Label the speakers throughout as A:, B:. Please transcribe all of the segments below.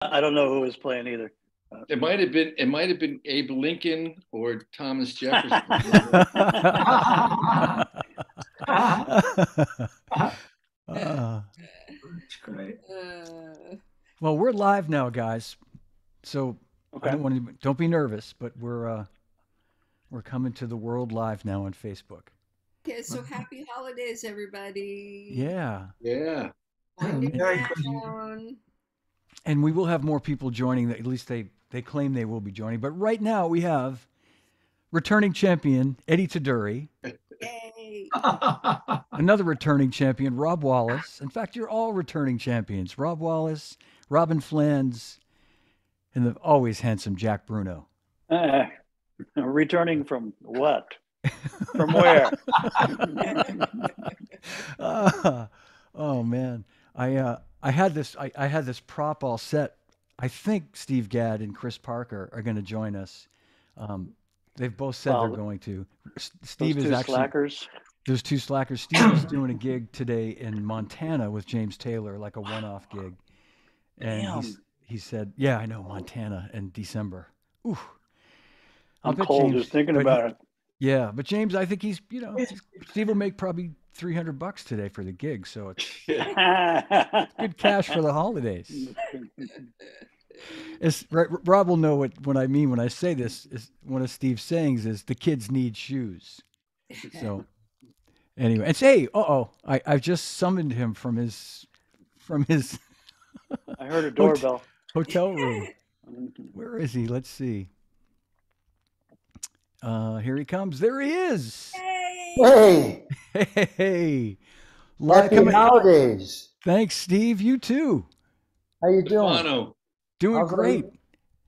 A: I don't know who was playing either.
B: It might have been Abe Lincoln or Thomas Jefferson.
C: That's great.
D: Well, we're live now, guys. So
A: Okay.
D: don't be nervous, but we're coming to the world live now on Facebook.
E: Okay, so happy holidays, everybody.
D: Yeah.
B: Yeah.
E: Winding
C: Merry
E: down.
D: And we will have more people joining. At least they claim they will be joining. But right now we have returning champion Eddie Tuduri,
E: Yay.
D: another returning champion Rob Wallis. In fact, you're all returning champions: Rob Wallis, Robyn Flans, and the always handsome Jack Bruno.
A: Returning from what? From where?
D: Oh man, I had this prop all set. I think Steve Gadd and Chris Parker are going to join us. They've both said they're going to. Steve
A: Those
D: is
A: two
D: actually
A: slackers.
D: There's two slackers. Steve is doing a gig today in Montana with James Taylor, like a one-off gig. And he said, "Yeah, I know, Montana in December." Ooh,
A: I'm cold just thinking about it.
D: Yeah, but James, I think Steve will make probably $300 today for the gig, so it's good cash for the holidays. Rob will know what I mean when I say this. Is one of Steve's sayings is the kids need shoes. So anyway, and say, I've just summoned him from his
A: I heard a doorbell.
D: Hotel room. Where is he? Let's see. Here he comes. There he is.
F: Hey.
D: Hey.
F: Happy holidays.
D: Thanks, Steve. You too.
F: How you doing?
B: Bono.
D: Doing great.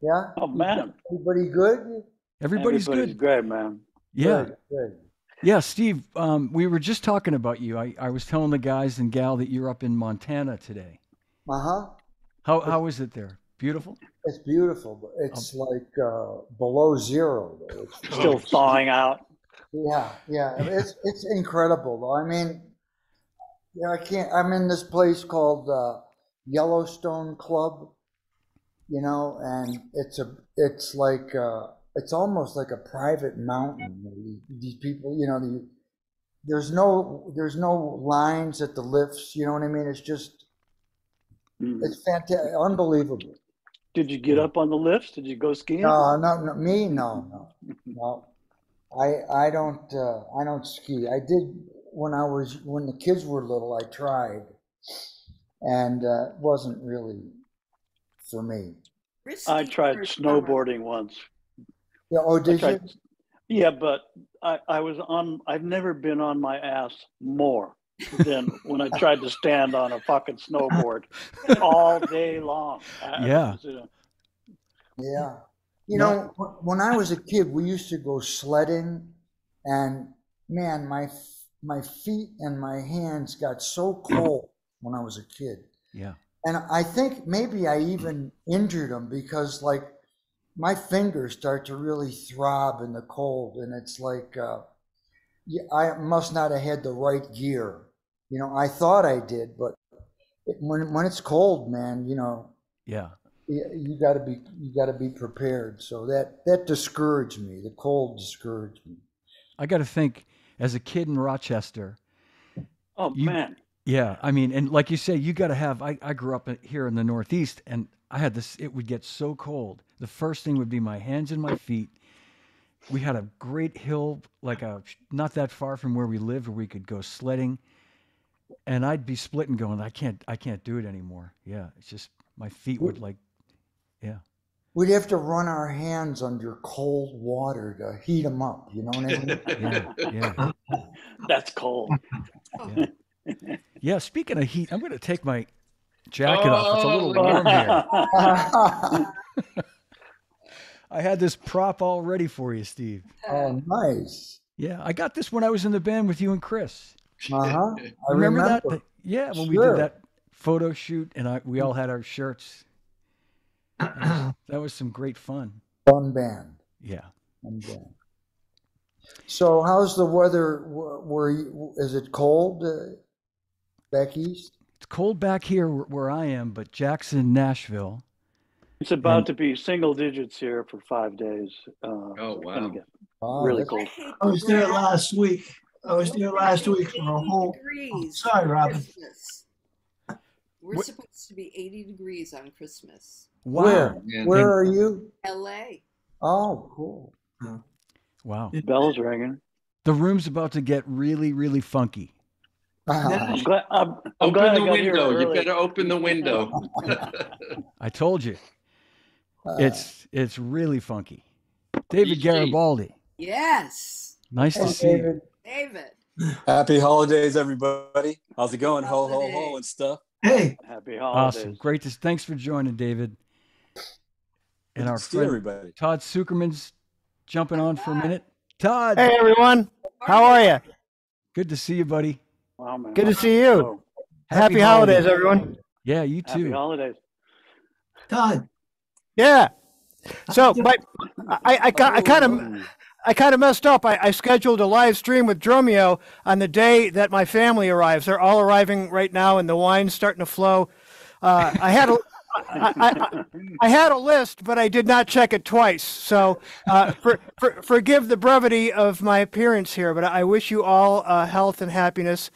F: Yeah.
A: Oh man.
F: Everybody good?
D: Everybody's good.
A: Great, man.
D: Yeah.
F: Good.
D: Yeah, Steve. We were just talking about you. I was telling the guys and gal that you're up in Montana today. How is it there? Beautiful?
F: It's beautiful, but it's like below zero. It's
A: still thawing out.
F: Yeah. It's incredible though. I mean, I can't. I'm in this place called Yellowstone Club, and it's like it's almost like a private mountain. These people, there's no lines at the lifts. You know what I mean? It's just it's fantastic, unbelievable.
A: Did you get up on the lifts? Did you go skiing?
F: No, me, no. I don't ski. I did when the kids were little. I tried, and it wasn't really for me.
A: I tried snowboarding once.
F: Yeah. Oh, did you?
A: Yeah, but I've never been on my ass more than when I tried to stand on a fucking snowboard all day long.
F: Yeah. When I was a kid, we used to go sledding, and man, my feet and my hands got so cold when I was a kid.
D: Yeah.
F: And I think maybe I even injured them because, like, my fingers start to really throb in the cold, and it's like I must not have had the right gear. I thought I did, but when it's cold, man,
D: yeah,
F: you got to be prepared. So that discouraged me. The cold discouraged me.
D: I got to think, as a kid in Rochester.
A: Oh man.
D: Yeah, I mean, and like you say, you got to have. I grew up here in the Northeast, and I had this. It would get so cold. The first thing would be my hands and my feet. We had a great hill, not that far from where we lived, where we could go sledding. And I'd be splitting, going, I can't do it anymore. Yeah, it's just my feet would yeah.
F: We'd have to run our hands under cold water to heat them up. You know what I
D: mean? Yeah.
A: That's cold.
D: Yeah. Yeah. Speaking of heat, I'm going to take my jacket off. It's a little warm here. I had this prop all ready for you, Steve.
F: Oh, nice.
D: Yeah, I got this when I was in the band with you and Chris.
F: I
D: remember that. Yeah, when we did that photo shoot, and we all had our shirts. That was some great fun.
F: Fun band.
D: Yeah.
F: Fun band. So, how's the weather? Is it cold back east?
D: It's cold back here where I am, but Jackson, Nashville,
A: It's about to be single digits here for 5 days.
B: Oh,
A: It's gonna
B: wow.
A: get
F: Oh,
A: really
F: that's-
A: cold.
C: I was there last week. I was there last week for a
E: 80
C: whole.
E: degrees
C: Sorry,
E: for
C: Robin.
E: Christmas. We're
D: What-
E: supposed to be 80 degrees on Christmas.
D: Wow.
F: Where?
B: Man.
F: Where are you?
E: LA.
F: Oh, cool.
D: Wow.
A: Bell's ringing.
D: The room's about to get really, really funky.
A: I'm glad. I'm
B: Open
A: glad
B: the
A: I got here
B: window. You
A: early.
B: better open the window.
D: I told you. It's really funky. David
B: DG.
D: Garibaldi.
E: Yes.
D: Nice to
F: Hey,
D: see you.
F: David.
E: David.
G: Happy holidays, everybody. How's it going? Ho, ho, ho, and stuff.
C: Hey,
A: Happy holidays.
D: Awesome. Great to thanks for joining, David. And our
G: See
D: friend
G: everybody.
D: Todd Sucherman's jumping on for a minute. Todd,
H: Hey everyone, how are you?
D: good to see you, buddy.
A: Wow, man.
H: Good to see you.
A: Oh,
H: Happy holidays, everyone.
D: Yeah, you
A: happy
D: too.
A: holidays.
C: Todd.
H: Yeah. So, I kind of messed up. I scheduled a live stream with Dromio on the day that my family arrives. They're all arriving right now, and the wine's starting to flow. I had a list, but I did not check it twice. So, forgive the brevity of my appearance here, but I wish you all health and happiness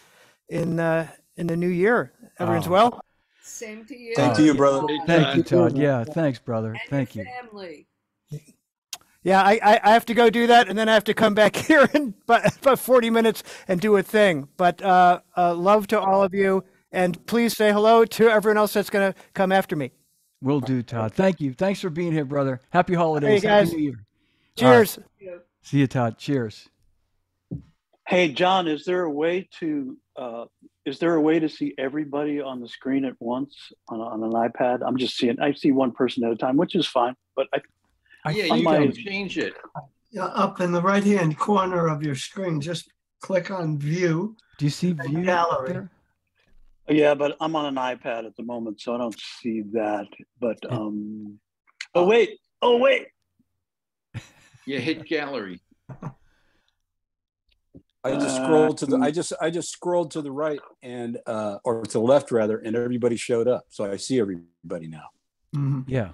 H: in the new year. Everyone's
D: Oh.
H: well.
E: Same to you.
G: Thank you, brother.
D: Thank you, Todd. Yeah, thanks, brother.
E: And
D: Thank
E: your
D: you.
E: family.
H: Yeah, I have to go do that, and then I have to come back here in about 40 minutes and do a thing. But love to all of you, and please say hello to everyone else that's going to come after me.
D: Will do, Todd. Thank you. Thanks for being here, brother. Happy holidays.
H: Hey, guys.
D: Happy New Year.
H: Cheers.
D: See you, Todd. Cheers.
A: Hey, John, is there a way to see everybody on the screen at once on an iPad? I see one person at a time, which is fine. But
B: Yeah, you
A: might-
B: can change it.
C: Up in the right-hand corner of your screen, just click on View.
D: Do you see view up
C: Gallery.
D: there?
A: yeah, but I'm on an iPad at the moment, so I don't see that. But oh wait,
B: Yeah, hit gallery.
G: I just scrolled to the I just scrolled to the right and or to the left rather, and everybody showed up. So I see everybody now.
C: Mhm.
D: Yeah.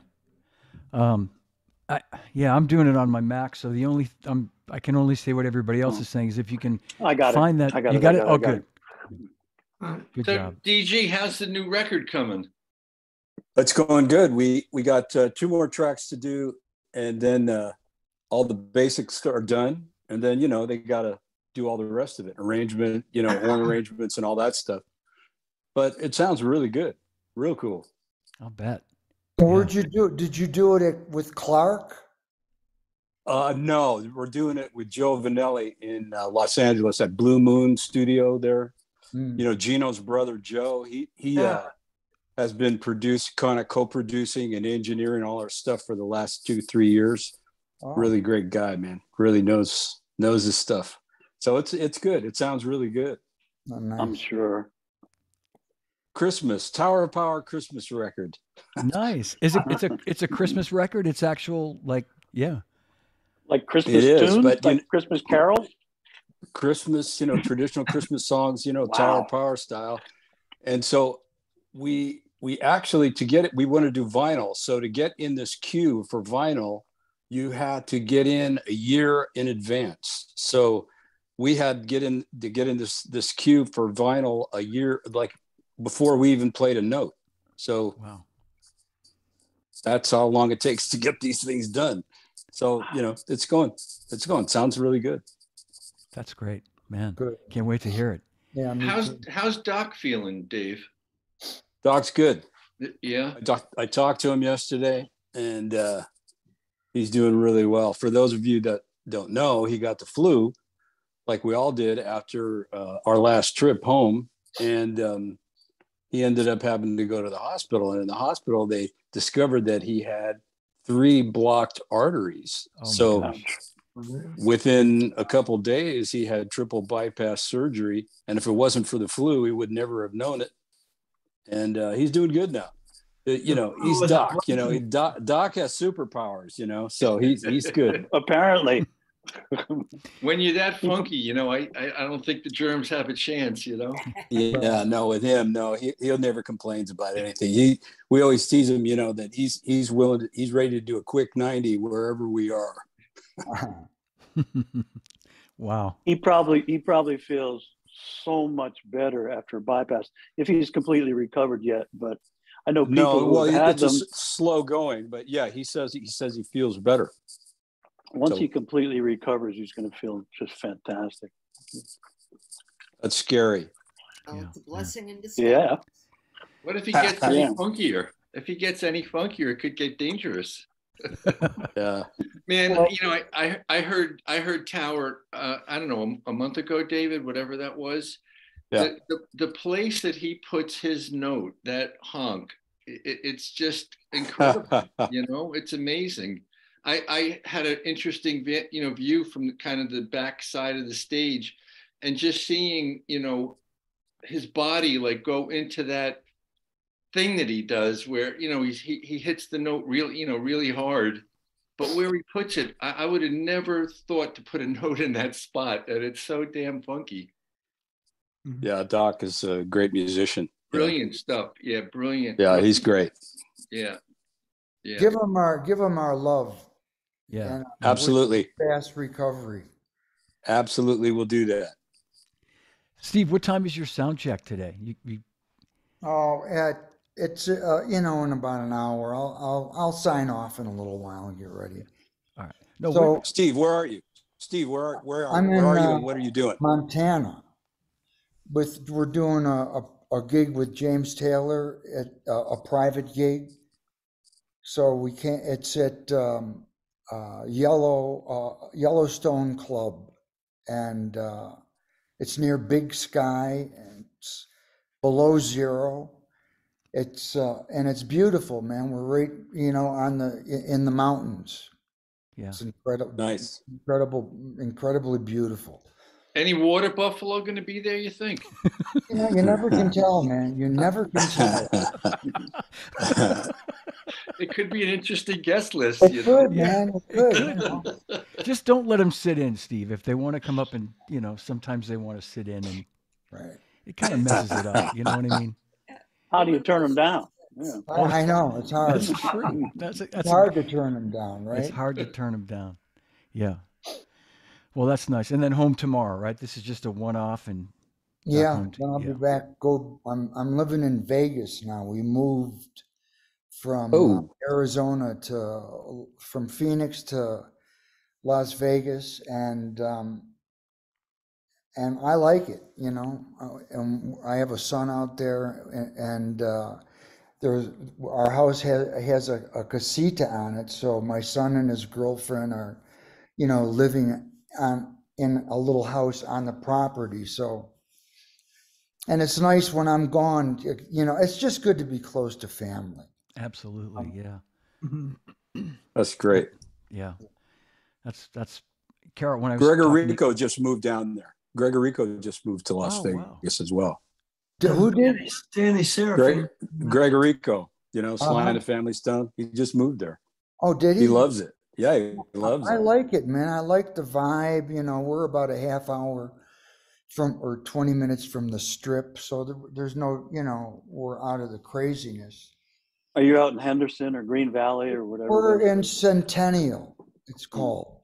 D: I'm doing it on my Mac, so I can only say what everybody else is saying. Is if you can
A: I got
D: find
A: it.
D: that,
A: I got
D: you
A: it.
D: got
A: I
D: it.
A: got
D: Oh,
A: it. I got
D: good.
C: Right.
D: Good
B: So,
D: job.
B: DG, how's the new record coming?
G: It's going good. We got 2 more tracks to do, and then all the basics are done, and then they got to do all the rest of it, arrangement, horn arrangements and all that stuff. But it sounds really good, real cool.
D: I'll bet.
F: Where'd you do it? Did you do it with Clark?
G: No, we're doing it with Joe Vanelli in Los Angeles at Blue Moon Studio there. Gino's brother Joe, he has been co-producing and engineering all our stuff for the last 2-3 years.
F: Oh.
G: Really great guy, man. Really knows his stuff. So it's good. It sounds really good.
F: Oh, nice.
A: I'm sure.
G: Christmas, Tower of Power Christmas record.
D: Nice. Is it? It's a Christmas record. It's actual like
A: Like Christmas
G: It is,
A: tunes,
G: but
A: like Christmas carols.
G: Christmas, traditional Christmas songs, Tower of Power style. And so we actually, to get it, we want to do vinyl. So to get in this queue for vinyl, you had to get in a year in advance. So we had to get in this queue for vinyl a year, like before we even played a note. So
D: wow.
G: that's how long it takes to get these things done. So, it's going. Sounds really good.
D: That's great, man.
F: Good.
D: Can't wait to hear it.
F: Yeah. me too.
B: How's Doc feeling, Dave?
G: Doc's good.
B: Yeah.
G: I talked to him yesterday, and he's doing really well. For those of you that don't know, he got the flu, like we all did after our last trip home, and he ended up having to go to the hospital. And in the hospital, they discovered that he had 3 blocked arteries.
D: Oh my
G: So
D: gosh.
G: within a couple of days, he had triple bypass surgery. And if it wasn't for the flu, he would never have known it. And he's doing good now. He's Doc. Doc has superpowers. So he's good.
A: Apparently,
B: When you're that funky, you know, I don't think the germs have a chance, you know.
G: Yeah, no, with him, no, he'll never complains about anything. We always tease him, you know, that he's willing, he's ready to do a quick 90 wherever we are.
D: Wow.
A: He probably feels so much better after a bypass if he's completely recovered yet. But I know people who have had them.
G: Slow going, but yeah, he says he feels better.
A: Once he completely recovers, he's going to feel just fantastic.
G: That's scary.
E: Oh, it's a blessing in disguise.
A: Yeah.
B: What if he gets any funkier? If he gets any funkier, it could get dangerous.
G: Yeah.
B: Man, you know, I heard Tower, I don't know, a month ago, David, whatever that was.
G: Yeah.
B: The place that he puts his note, that honk, it's just incredible. You know, it's amazing. I had an interesting, you know, view from the, kind of the back side of the stage, and just seeing, you know, his body like go into that thing that he does, where, you know, he hits the note really, you know, really hard, but where he puts it, I would have never thought to put a note in that spot, and it's so damn funky.
G: Yeah, Doc is a great musician.
B: Brilliant stuff. Yeah, brilliant.
G: Yeah, he's great.
B: Yeah. Yeah.
F: Give him our love.
D: Yeah.
F: And,
G: absolutely.
F: Fast recovery.
G: Absolutely, we'll do that.
D: Steve, what time is your sound check today?
F: It's you know, in about an hour. I'll sign off in a little while and get ready.
D: All right. No,
F: so,
G: Steve, where are you? Steve, where are you and what are you doing?
F: Montana. We're doing a gig with James Taylor at a private gig. So we can't. It's at Yellowstone Club, and it's near Big Sky, and it's below zero. It's and it's beautiful, man. We're right, you know, in the mountains.
D: Yeah,
F: it's incredible.
G: Nice,
F: incredibly beautiful.
B: Any water buffalo going to be there, you think?
F: You know, you never can tell, man. You never can tell.
B: It could be an interesting guest list.
F: It could, man. It could. You know?
D: Just don't let them sit in, Steve. If they want to come up and, you know, sometimes they want to sit in, and
F: right.
D: It kind of messes it up. You know what I mean?
A: How do you turn them down? Yeah.
F: I know, it's hard.
D: That's true.
F: It's hard to turn them down, right?
D: It's hard to turn them down. Yeah. Well, that's nice. And then home tomorrow, right? This is just a one-off, and
F: yeah. Then I'll be back. I'm living in Vegas now. We moved from Arizona from Phoenix to Las Vegas, and I like it. You know, and I have a son out there, and our house has a casita on it, so my son and his girlfriend are, you know, living in a little house on the property. So, and it's nice when I'm gone, you know, it's just good to be close to family.
D: Absolutely. Yeah.
G: That's great.
D: Yeah. That's Carol. When I was
G: Gregorico just moved down there. Gregorico just moved to Las Vegas as well.
C: Who did? Danny Serafin.
G: Gregorico, you know, Sly and the Family Stone. He just moved there.
F: Oh, did he?
G: He loves it. Yeah, he loves it.
F: I like it, man. I like the vibe. You know, we're about a half hour or 20 minutes from the Strip, so there's no, you know, we're out of the craziness.
A: Are you out in Henderson or Green Valley or whatever?
F: We're in Centennial, it's called.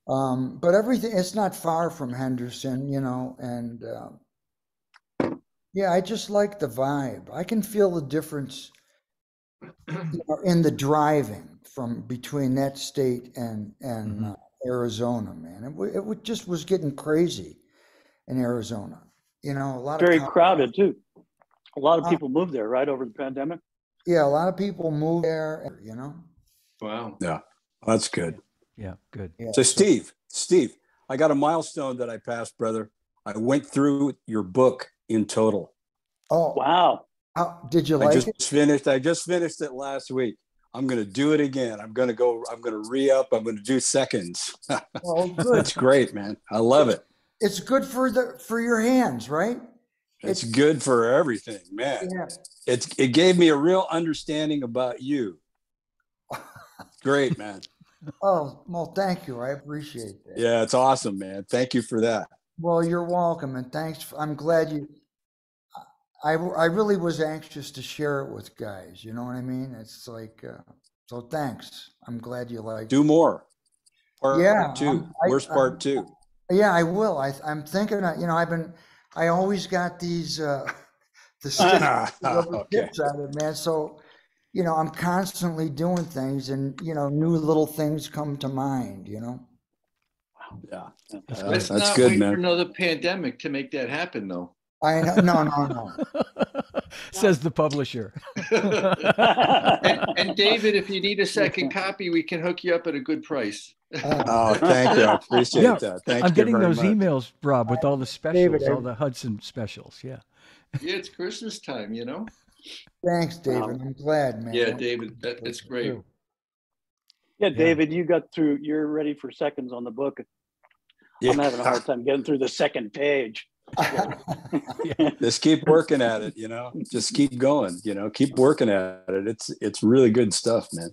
F: But everything, it's not far from Henderson, you know, and yeah, I just like the vibe. I can feel the difference, you know, in the driving from between that state and Arizona, man. It just was getting crazy in Arizona. You know, a lot
A: very crowded too. A lot of people moved there, right, over the pandemic.
F: Yeah, a lot of people moved there. You know.
B: Wow.
G: Yeah, that's good.
D: Yeah, good.
F: Yeah.
G: So Steve, I got a milestone that I passed, brother. I went through your book in total.
F: Oh
A: wow!
F: Did you like it?
G: I just finished it last week. I'm going to do it again. I'm going to re-up. I'm going to do seconds.
F: Oh, good.
G: That's great, man. I love it.
F: It's good for your hands, right?
G: It's good for everything, man.
F: Yeah.
G: It gave me a real understanding about you. Great, man.
F: Oh, well, thank you. I appreciate that.
G: Yeah, it's awesome, man. Thank you for that.
F: Well, you're welcome, and thanks. I'm glad you. I really was anxious to share it with guys. You know what I mean? It's like, so thanks. I'm glad you liked
G: Do
F: it.
G: more. Part
F: Yeah,
G: two. Where's part two?
F: Yeah, I will. I'm thinking. I always got these the sticks, rubber
G: Okay.
F: tips out of it, man. So, I'm constantly doing things, and new little things come to mind.
G: Yeah.
B: Let's
G: That's
B: not
G: good,
B: wait
G: man.
B: for another pandemic to make that happen, though.
F: I know. No.
D: Says the publisher.
B: And David, if you need a second copy, we can hook you up at a good price.
G: Oh, thank you. I appreciate
D: Yeah,
G: that. Thank
D: I'm
G: you
D: getting
G: very
D: those
G: much.
D: emails, Rob, with all the specials,
F: David,
D: all the Hudson specials. Yeah.
B: Yeah, it's Christmas time,
F: Thanks, David. I'm glad, man.
B: Yeah, David, it's great.
A: Yeah, David, you're ready for seconds on the book.
G: Yeah.
A: I'm having a hard time getting through the second page.
G: Just keep working at it, just keep going, keep working at it. It's really good stuff, man.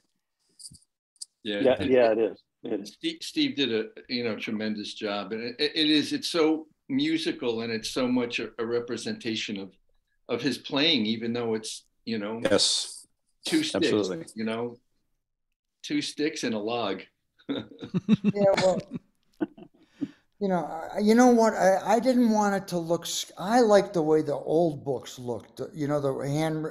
B: Yeah,
A: it is.
B: Steve did a tremendous job, and it's so musical, and it's so much a representation of his playing, even though it's
G: Yes,
B: two sticks,
G: absolutely.
B: 2 sticks and a log.
F: Yeah, well, you know what? I didn't want it to look. I like the way the old books looked. The hand.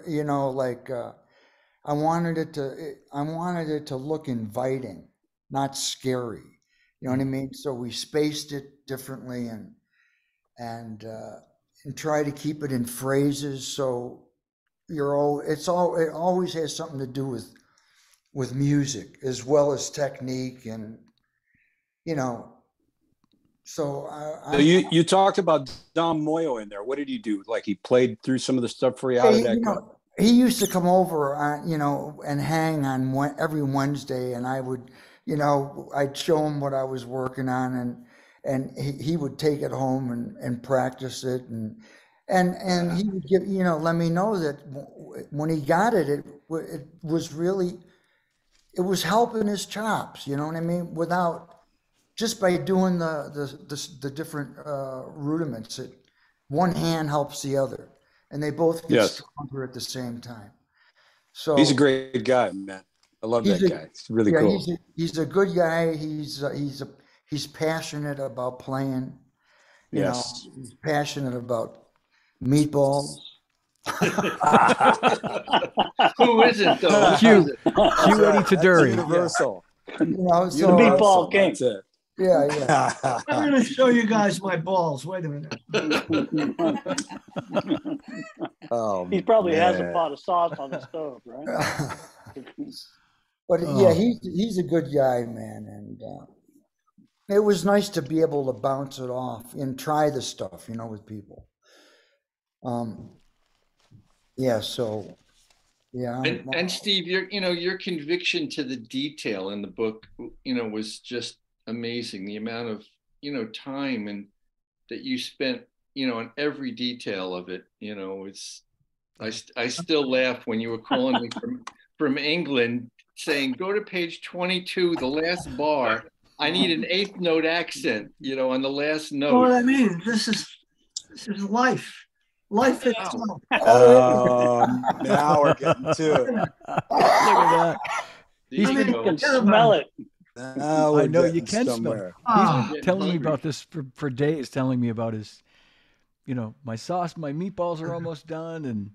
F: I wanted it to look inviting, not scary. You know what I mean? So we spaced it differently and try to keep it in phrases. So it always has something to do with music as well as technique, and So
G: you talked about Dom Moyo in there. What did he do? Like, he played through some of the stuff for you? How did that go?
F: He used to come over, and hang on every Wednesday, and I would, I'd show him what I was working on, and he would take it home and practice it, and he would give, let me know that when he got it, it was helping his chops. You know what I mean? Just by doing the different rudiments, one hand helps the other, and they both get stronger at the same time. So
G: he's a great guy, man. I love that guy. It's really cool.
F: He's a good guy. He's passionate about playing.
G: Yes.
F: He's passionate about meatballs.
B: Who isn't, though?
D: Cue Eddie Tuduri.
G: Universal.
F: So,
A: the meatball king.
G: That's it.
F: Yeah.
C: I'm going to show you guys my balls. Wait a minute.
G: Oh,
A: he probably has a pot of sauce on the stove, right?
F: But yeah, he's a good guy, man, and it was nice to be able to bounce it off and try the stuff, with people.
B: And Steve, your conviction to the detail in the book, was just amazing. The amount of time and that you spent on every detail of it. It's I still laugh when you were calling me from England saying, go to page 22, the last bar. I need an 8th note accent, on the last note.
C: You know what I mean? This is life. Life itself.
G: Now we're getting to it.
D: Look at that.
A: You can smell it.
D: I know you can smell it. He's been telling me about this for days, telling me about his, my meatballs are almost done, and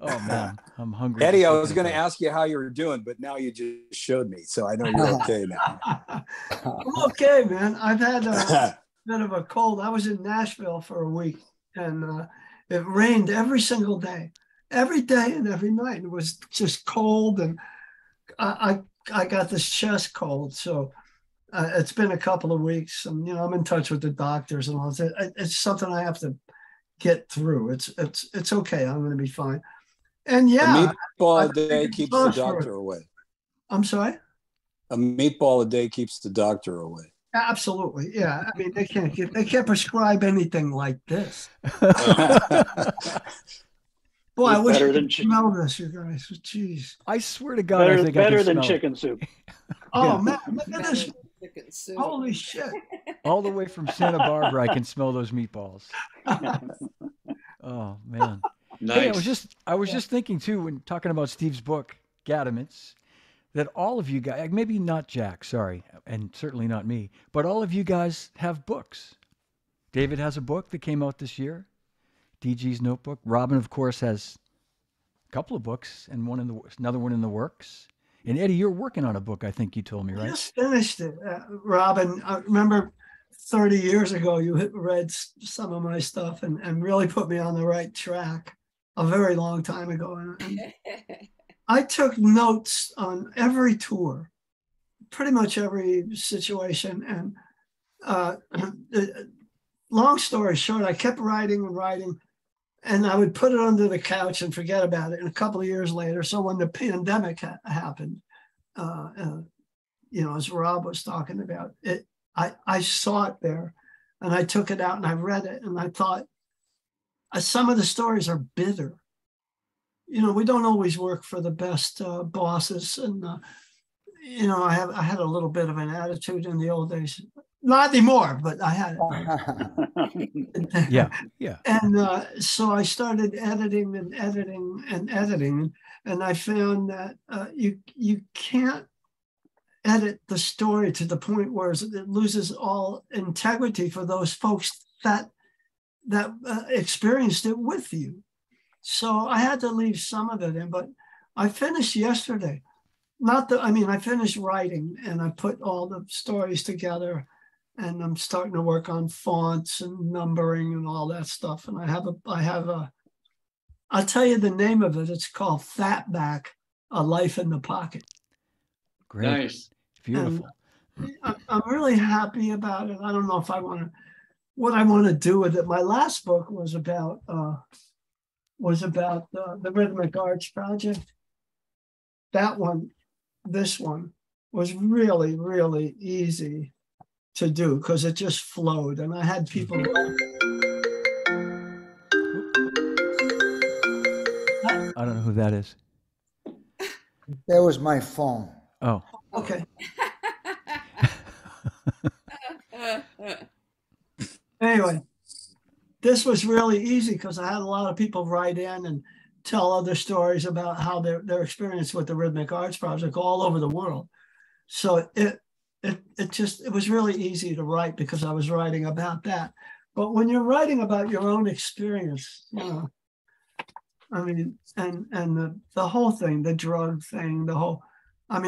D: oh man, I'm hungry.
G: Eddie, I was going to ask you how you were doing, but now you just showed me, so I know you're okay now.
C: I'm okay, man. I've had a bit of a cold. I was in Nashville for a week, and it rained every single day, every day and every night. It was just cold, and I got this chest cold, so it's been a couple of weeks, and I'm in touch with the doctors and all that. It's something I have to get through. It's okay. I'm going to be fine. And
G: a meatball a day keeps the doctor away.
C: I'm sorry?
G: A meatball a day keeps the doctor away.
C: Absolutely, yeah. I mean, they can't prescribe anything like this. Boy, I wish
A: better
C: you
A: than
C: could smell this, you guys. Jeez.
D: I swear to God, I
A: better,
D: think I
A: better
D: can
A: than
D: smell it.
A: chicken soup.
C: Oh
D: Yeah.
C: man, look at
E: Better
C: this.
E: than chicken soup.
C: Holy shit.
D: All the way from Santa Barbara, I can smell those meatballs. Oh man. Hey,
B: Nice.
D: I was just thinking too when talking about Steve's book, Gaddaments, that all of you guys, maybe not Jack, sorry, and certainly not me, but all of you guys have books. David has a book that came out this year, DG's Notebook. Robin, of course, has a couple of books and another one in the works. And Eddie, you're working on a book, I think you told me,
C: I
D: right?
C: just finished it, Robin. I remember 30 years ago, you read some of my stuff and really put me on the right track a very long time ago. And I took notes on every tour, pretty much every situation. And long story short, I kept writing and writing, and I would put it under the couch and forget about it. And a couple of years later, so when the pandemic happened, as Rob was talking about it, I saw it there, and I took it out and I read it, and I thought, some of the stories are bitter. We don't always work for the best bosses, and I had a little bit of an attitude in the old days. Not anymore, but I had it.
D: Yeah.
C: And so I started editing and editing and editing, and I found that you can't edit the story to the point where it loses all integrity for those folks that experienced it with you. So I had to leave some of it in, but I finished yesterday. I finished writing, and I put all the stories together, and I'm starting to work on fonts and numbering and all that stuff. And I'll tell you the name of it. It's called Fatback, A Life in the Pocket.
D: Great.
B: Nice.
D: Beautiful.
C: And I'm really happy about it. I don't know if what I want to do with it. My last book was about the Rhythmic Arts Project. This one was really, really easy to do because it just flowed, and I had people.
D: I don't know who that is.
F: That was my phone.
D: Oh.
C: Okay. Anyway, this was really easy because I had a lot of people write in and tell other stories about how their experience with the Rhythmic Arts Project all over the world. So it was really easy to write because I was writing about that. But when you're writing about your own experience, and the whole thing, the drug thing, I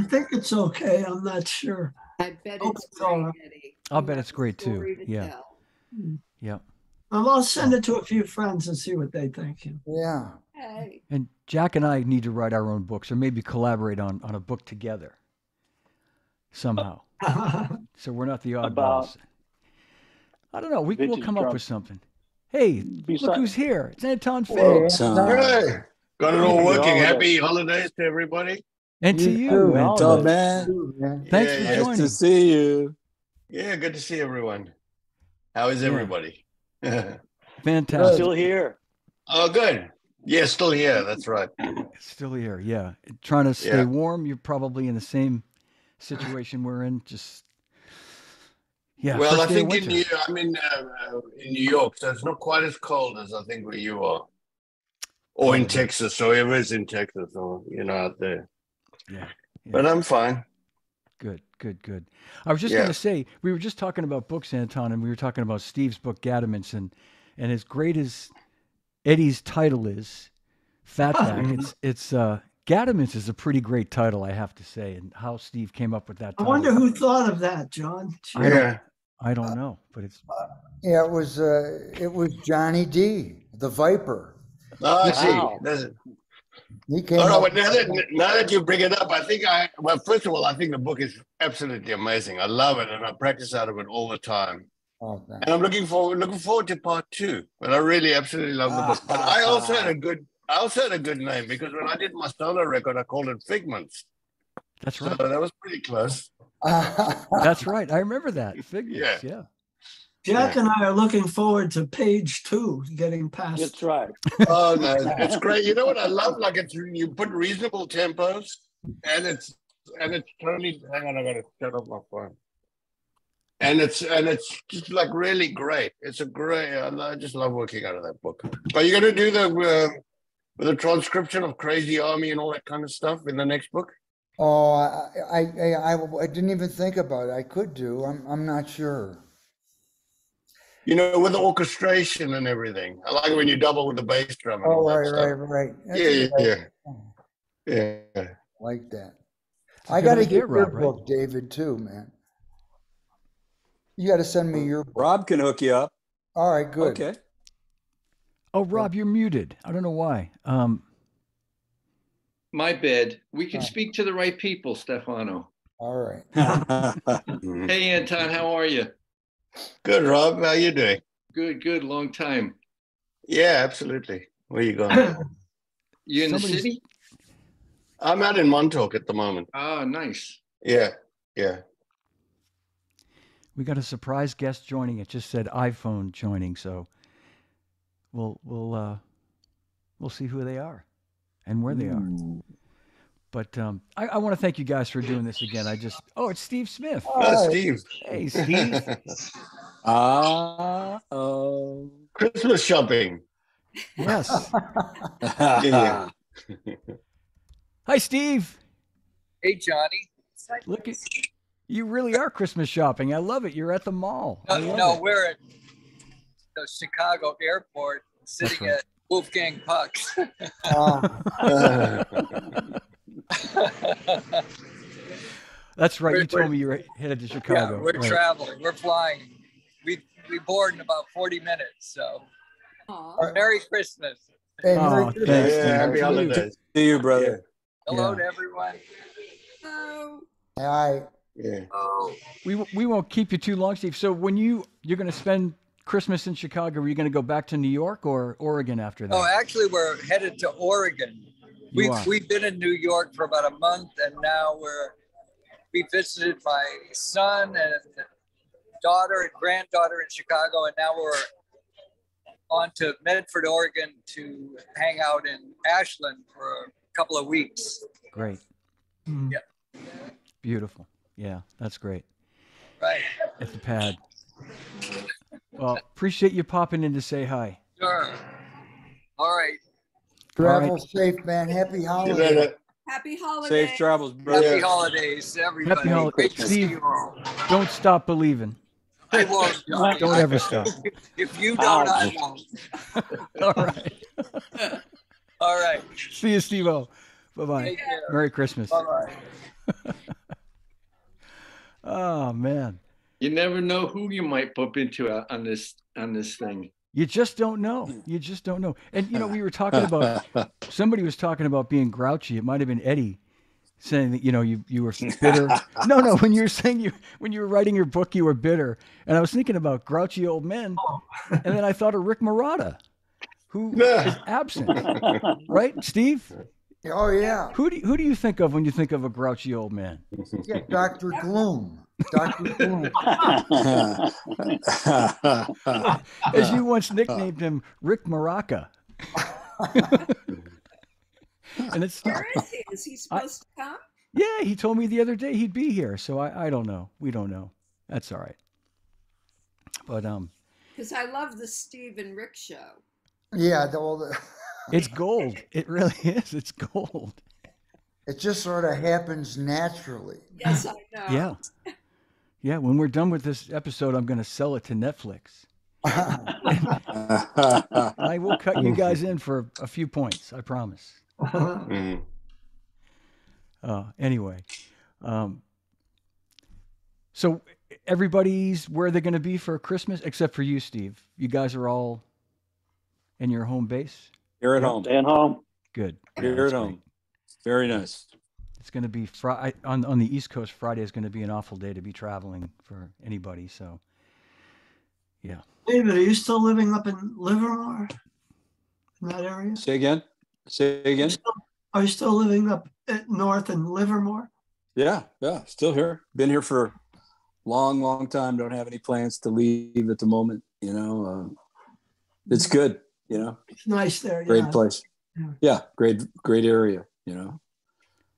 C: think it's okay. I'm not sure.
E: I bet it's great, Eddie.
D: I'll bet it's great too. Yeah.
E: Tell.
D: Yeah.
C: I'll send it to a few friends and see what they think.
F: Yeah.
E: Hey.
D: And Jack and I need to write our own books, or maybe collaborate on a book together somehow. So we're not the oddballs. I don't know. We'll come up with something. Hey, look who's here. It's Anton Fig.
I: Hey, got it all working. Happy holidays to everybody.
D: And to you,
G: Anton, man.
D: Thanks for joining.
G: Nice to see you.
I: Yeah, good to see everyone. How is everybody?
D: Fantastic.
A: Still here.
I: Oh, good. Yeah, still here. That's right.
D: Still here, yeah. Trying to stay warm. You're probably in the same situation we're in. Just
I: Well, I think I'm in New York, so it's not quite as cold as I think where you are, or in Texas, or it is in Texas, or out there.
D: Yeah.
I: But I'm fine.
D: Good. I was just going to say, we were just talking about books, Anton, and we were talking about Steve's book, Gaddaments, and as great as Eddie's title is, Fatback, it's Gaddaments is a pretty great title, I have to say, and how Steve came up with that title.
C: I wonder who thought of that, John.
D: I don't know, but it's
F: it was Johnny D, the Viper.
I: Oh, I see.
F: He came
I: now that you bring it up, first of all, I think the book is absolutely amazing. I love it, and I practice out of it all the time.
F: Oh,
I: and I'm looking forward to part 2. But I really absolutely love the book. But I also had a good name because when I did my solo record, I called it Figments.
D: That's right.
I: So that was pretty close.
D: That's right. I remember that. Figments. Yeah.
C: Jack and I are looking forward to page 2, getting past.
A: That's right.
I: Oh no, it's great. You know what I love? Like you put reasonable tempos, and it's totally. Hang on, I gotta shut off my phone. And it's just like really great. It's a great. I just love working out of that book. Are you going to do the transcription of Crazy Army and all that kind of stuff in the next book?
F: Oh, I didn't even think about it. I could do. I'm not sure.
I: You know, with the orchestration and everything. I like when you double with the bass drum. And
F: Oh,
I: all that
F: right.
I: stuff. Yeah.
F: Like that. I got to get your book, David, too, man. You got to send me your book.
G: Rob can hook you up.
F: All right, good.
G: Okay.
D: Oh, Rob, you're muted. I don't know why.
B: My bad. We can speak to the right people, Stefano.
F: All right.
B: Hey, Anton, how are you?
I: Good, Rob. How you doing?
B: Good. Long time.
I: Yeah, absolutely. Where you going?
B: You in the city?
I: I'm out in Montauk at the moment.
B: Oh, nice.
I: Yeah.
D: We got a surprise guest joining. It just said iPhone joining, so we'll see who they are and where they are. But I want to thank you guys for doing this again. It's Steve Smith.
I: Oh, Steve.
D: Hey, Steve.
I: Christmas shopping.
D: Yes.
I: Yeah.
D: Hi, Steve.
J: Hey, Johnny.
D: Look at you. Really are Christmas shopping. I love it. You're at the mall.
J: No, we're at the Chicago airport sitting at Wolfgang Puck's.
D: That's right. You told me you were headed to Chicago.
J: Yeah, we're traveling. We're flying. We board in about 40 minutes. So, Merry Christmas.
F: Hey, Merry Christmas.
D: Thanks,
I: Yeah, happy holidays.
G: See you, brother.
J: Hello to everyone.
E: Hello.
F: Hi.
I: Yeah.
J: Oh.
D: We won't keep you too long, Steve. So when you're going to spend Christmas in Chicago, are you going to go back to New York or Oregon after that?
J: Oh, actually, we're headed to Oregon. We've been in New York for about a month, and now we visited my son and daughter and granddaughter in Chicago, and now we're on to Medford, Oregon, to hang out in Ashland for a couple of weeks.
D: Great.
J: Yeah.
D: Beautiful. Yeah, that's great.
J: Right.
D: At the pad. Well, appreciate you popping in to say hi.
J: Sure. All right.
F: Travel safe, man. Happy holidays.
E: Happy holidays.
G: Safe travels, brother.
J: Happy holidays, everybody.
D: Happy holidays.
J: Great to see
D: Steve,
J: you all.
D: don't stop believing.
J: I won't. Johnny.
D: Don't ever stop.
J: If you don't, I won't.
D: All right.
J: All right.
D: See you, Steve-O. Bye-bye.
J: Take care.
D: Merry Christmas.
J: Bye-bye.
D: Oh, man.
B: You never know who you might bump into on this thing.
D: You just don't know. You just don't know. And, we were talking about, somebody was talking about being grouchy. It might have been Eddie saying that, you were bitter. No, when you were saying when you were writing your book, you were bitter. And I was thinking about grouchy old men. And then I thought of Rick Marotta, who is absent. Right, Steve?
F: Oh, yeah.
D: Who do you think of when you think of a grouchy old man?
F: Yeah, Dr. Gloom. Dr. Gloom.
D: As you once nicknamed him, Rick Maraca. And it's
E: Where is he? Is he supposed to come?
D: Yeah, he told me the other day he'd be here. So I don't know. We don't know. That's all right. But
E: Because I love the Steve and Rick show.
F: Yeah,
D: it's gold. It really is. It's gold.
F: It just sort of happens naturally.
E: Yes, I know.
D: Yeah. When we're done with this episode, I'm going to sell it to Netflix. I will cut you guys in for a few points. I promise. Anyway, so everybody's where they're going to be for Christmas, except for you, Steve. You guys are all in your home base.
G: You're at home.
A: Staying home.
D: Good.
G: You're at home. Very nice.
D: It's going to be Friday on the East Coast. Friday is going to be an awful day to be traveling for anybody. So, yeah.
C: David, are you still living up in Livermore, in that area?
G: Say again.
C: Are you still living up north in Livermore?
G: Yeah. Still here. Been here for long time. Don't have any plans to leave at the moment. It's good.
C: It's nice there.
G: Great place. Yeah, great area.
C: I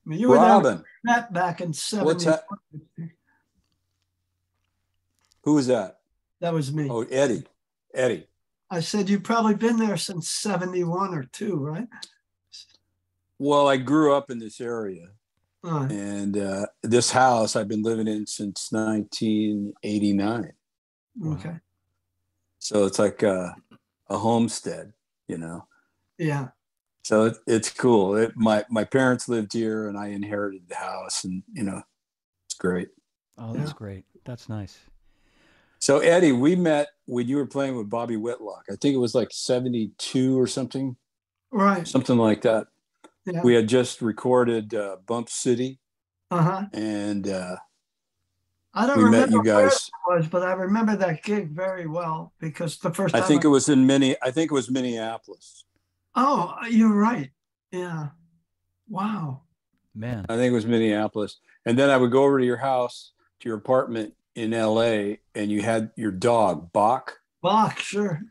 C: mean, you were
G: Robyn,
C: met back in 70.
G: what's that? Who was that?
C: That was me.
G: Oh, Eddie.
C: I said you've probably been there since 71 or 2, right?
G: Well, I grew up in this area. And this house I've been living in since 1989.
C: Okay.
G: So it's like a homestead,
C: Yeah.
G: So it's cool. My parents lived here, and I inherited the house, and it's great.
D: Oh, that's great. That's nice.
G: So Eddie, we met when you were playing with Bobby Whitlock. I think it was like 72 or something.
C: Right.
G: Something like that.
C: Yeah.
G: We had just recorded Bump City. And
C: I don't remember where it was, but I remember that gig very well because the first time
G: I think it was Minneapolis.
C: Oh, you're right. Yeah. Wow.
D: Man.
G: I think it was Minneapolis. And then I would go over to your house, to your apartment in LA, and you had your dog, Bach.
C: Bach, sure.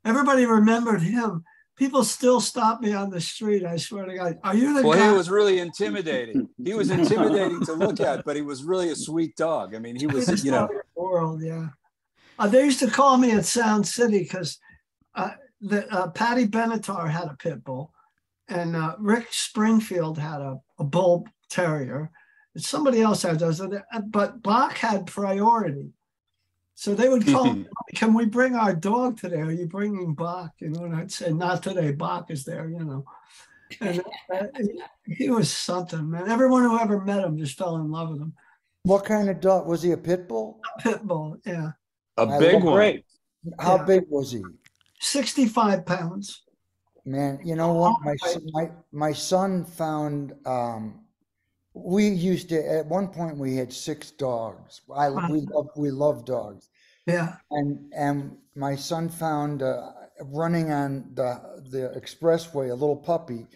C: Everybody remembered him. People still stop me on the street. I swear to God. Are you the guy?
G: Well, he was really intimidating. He was intimidating to look at, but he was really a sweet dog. I mean, he was,
C: world, yeah. They used to call me at Sound City because Patty Benatar had a pit bull, and Rick Springfield had a bull terrier. And somebody else had those, but Bach had priority. So they would call me, can we bring our dog today? Are you bringing Bach? And I'd say, not today. Bach is there, And he was something, man. Everyone who ever met him just fell in love with him.
F: What kind of dog? Was he a pit bull?
C: A pit bull, yeah.
G: A big one. Great.
F: How big was he?
C: 65 pounds.
F: Man, you know what? My son found... we used to, at one point we had 6 dogs. We love dogs.
C: Yeah.
F: And my son found running on the expressway a little puppy.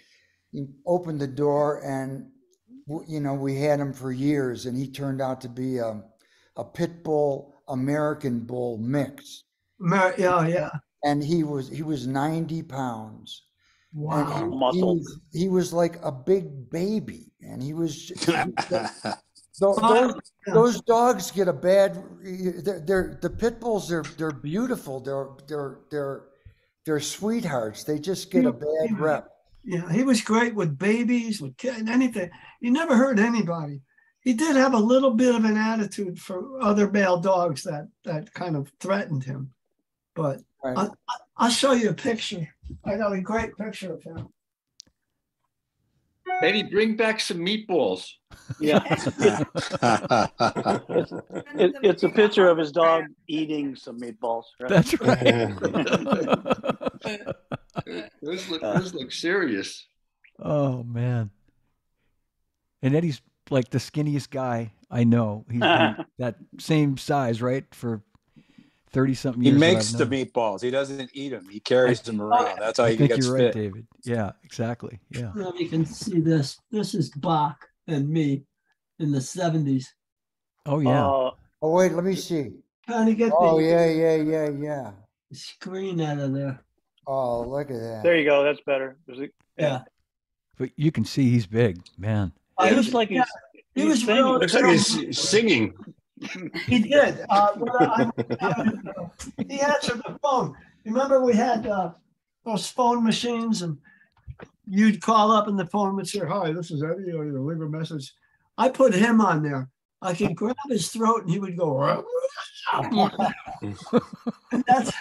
F: He opened the door, and we had him for years, and he turned out to be a pit bull American bull mix.
C: Yeah.
F: And he was 90 pounds.
C: Wow.
F: And he was like a big baby, and he was those dogs get a bad. They're the pit bulls. They're beautiful. They're sweethearts. They just get a bad rep.
C: Yeah, he was great with babies, with kids, anything. He never hurt anybody. He did have a little bit of an attitude for other male dogs that kind of threatened him, but. Right. I'll show you a picture. I got a great picture of him.
B: Eddie, bring back some meatballs.
A: Yeah. It's a picture of his dog eating some meatballs. Right?
D: That's right.
B: Those look serious.
D: Oh, man. And Eddie's like the skinniest guy I know. He's been that same size, right? For 30-something years.
G: He makes the meatballs. He doesn't eat them. He carries them around. That's how he gets
D: you're
G: fit.
D: Right, David. Yeah, exactly. Yeah.
C: Well, you can see this. This is Bach and me in the 70s.
D: Oh, yeah.
F: Oh, wait, let me see.
C: Trying to get
F: yeah.
C: Screen out of there.
F: Oh, look at that.
A: There you go. That's better.
C: Yeah.
D: But you can see he's big, man.
A: It looks like
C: he was
A: singing.
I: Looks like he's singing.
C: He did. He answered the phone. Remember we had those phone machines, and you'd call up and the phone would say, "Hi, this is Eddie," or you leave a message. I put him on there. I could grab his throat and he would go. And that's.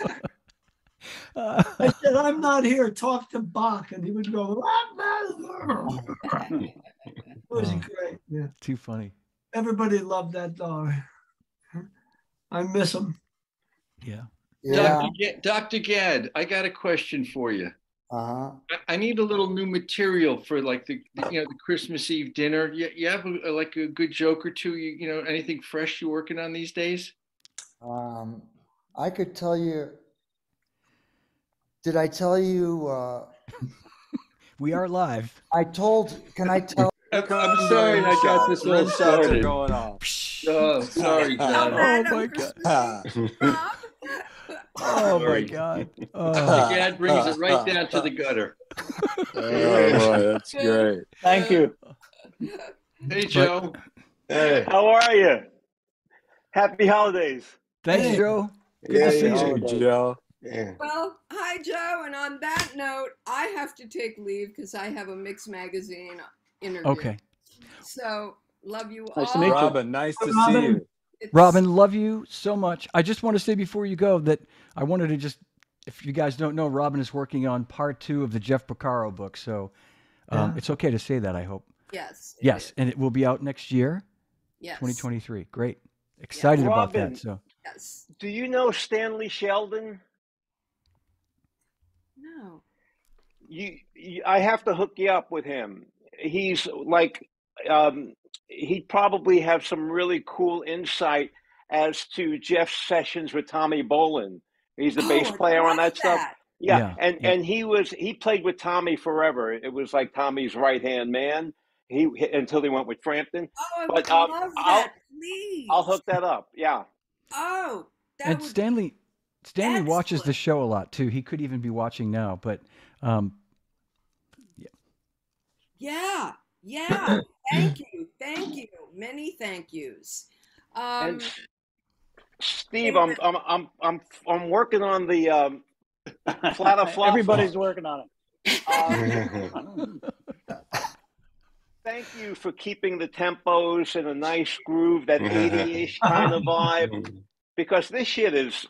C: I said, "I'm not here. Talk to Bach," and he would go. It was great. Yeah.
D: Too funny.
C: Everybody loved that dog. I miss him.
D: Yeah.
B: Dr. Gadd, I got a question for you.
F: Uh-huh.
B: I need a little new material for like the Christmas Eve dinner. You have a good joke or two, anything fresh you're working on these days?
F: I could tell you. Did I tell you?
D: We are live.
F: Can I tell?
B: I'm sorry, I got this all started.
G: Going on.
B: Oh, sorry, John.
D: Oh my God. Oh my God.
B: The Gadd brings it right down to the gutter.
G: Oh boy, that's great.
A: Thank you.
B: Hey, Joe.
I: Hey.
K: How are you? Happy holidays.
D: Thanks,
C: Hey.
D: Joe. Good to see you.
G: Joe.
I: Yeah.
E: Well, hi, Joe. And on that note, I have to take leave because I have a Mix Magazine interview.
D: Okay.
E: So, love you
A: Nice
E: all.
A: to meet you.
G: Robin, nice to see
C: Robin.
G: you.
D: Robin, love you so much. I just want to say before you go that I wanted to just, if you guys don't know, Robin is working on part 2 of the Jeff Porcaro book. So it's okay to say that, I hope.
E: Yes.
D: Yes. And it will be out next year,
E: Yes.
D: 2023. Great. Excited about
K: Robin.
D: that. So
E: Yes.
K: Do you know Stanley Sheldon?
E: No.
K: I have to hook you up with him. He's like, he'd probably have some really cool insight as to Jeff's sessions with Tommy Bolin. He's the bass player on that stuff. Yeah. And he played with Tommy forever. It was like Tommy's right hand man. Until he went with Frampton.
E: Oh, I
K: But
E: would love that. Please.
K: I'll hook that up. Yeah.
E: Oh, that
D: and
E: would
D: Stanley watches the
E: excellent.
D: show a lot too. He could even be watching now, but
E: Yeah. Thank you. Many thank yous.
K: And Steve, I'm working on the Flata Flop.
A: Everybody's working on it.
K: Thank you for keeping the tempos in a nice groove, that 80-ish kind of vibe. Because this shit is,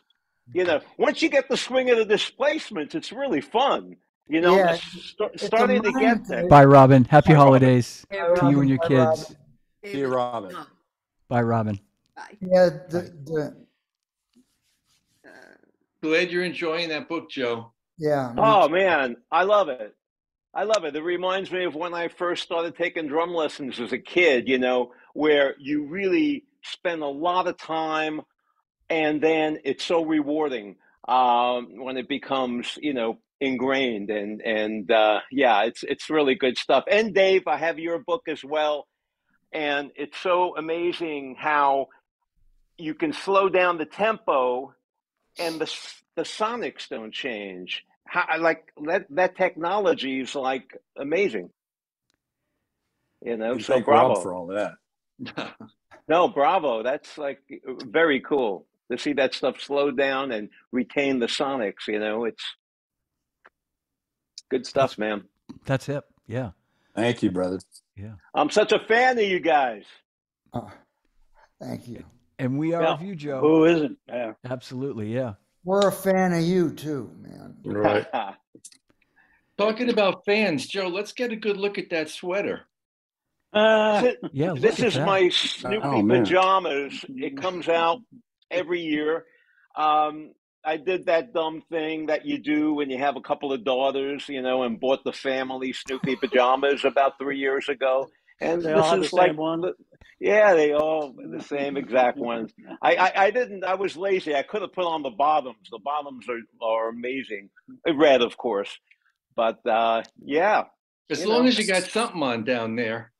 K: once you get the swing of the displacements, it's really fun.
F: Yeah,
K: starting to get there.
D: bye, Robin. Happy holidays
F: Bye,
D: to you and your
F: Bye,
D: kids.
G: See you, Robin.
D: Bye, Robin.
E: Bye.
F: Yeah,
B: Glad you're enjoying that book, Joe.
F: yeah.
K: Oh, man, I love it. It reminds me of when I first started taking drum lessons as a kid, where you really spend a lot of time and then it's so rewarding when it becomes, ingrained. And it's really good stuff. And Dave, I have your book as well. And it's so amazing how you can slow down the tempo and the sonics don't change. How, like that technology is like amazing,
G: And
K: so
G: thank
K: bravo
G: Rob for all that.
K: No, bravo. That's like very cool to see that stuff slow down and retain the sonics. It's good stuff, man.
D: That's it. Yeah.
G: Thank you, brother.
D: Yeah.
K: I'm such a fan of you guys.
F: Thank you.
D: And we are of you, Joe.
A: Who isn't? Yeah.
D: Absolutely. Yeah.
F: We're a fan of you too, man.
G: Right.
B: Talking about fans, Joe, let's get a good look at that sweater.
D: Yeah.
K: This is my Snoopy pajamas. It comes out every year. I did that dumb thing that you do when you have a couple of daughters, and bought the family Snoopy pajamas about 3 years ago. And
A: They
K: this
A: all have
K: is
A: the
K: like,
A: same one?
K: Yeah, they all the same exact ones. I didn't. I was lazy. I could have put on the bottoms. The bottoms are amazing. Red, of course, but yeah.
B: As long as you got something on down there.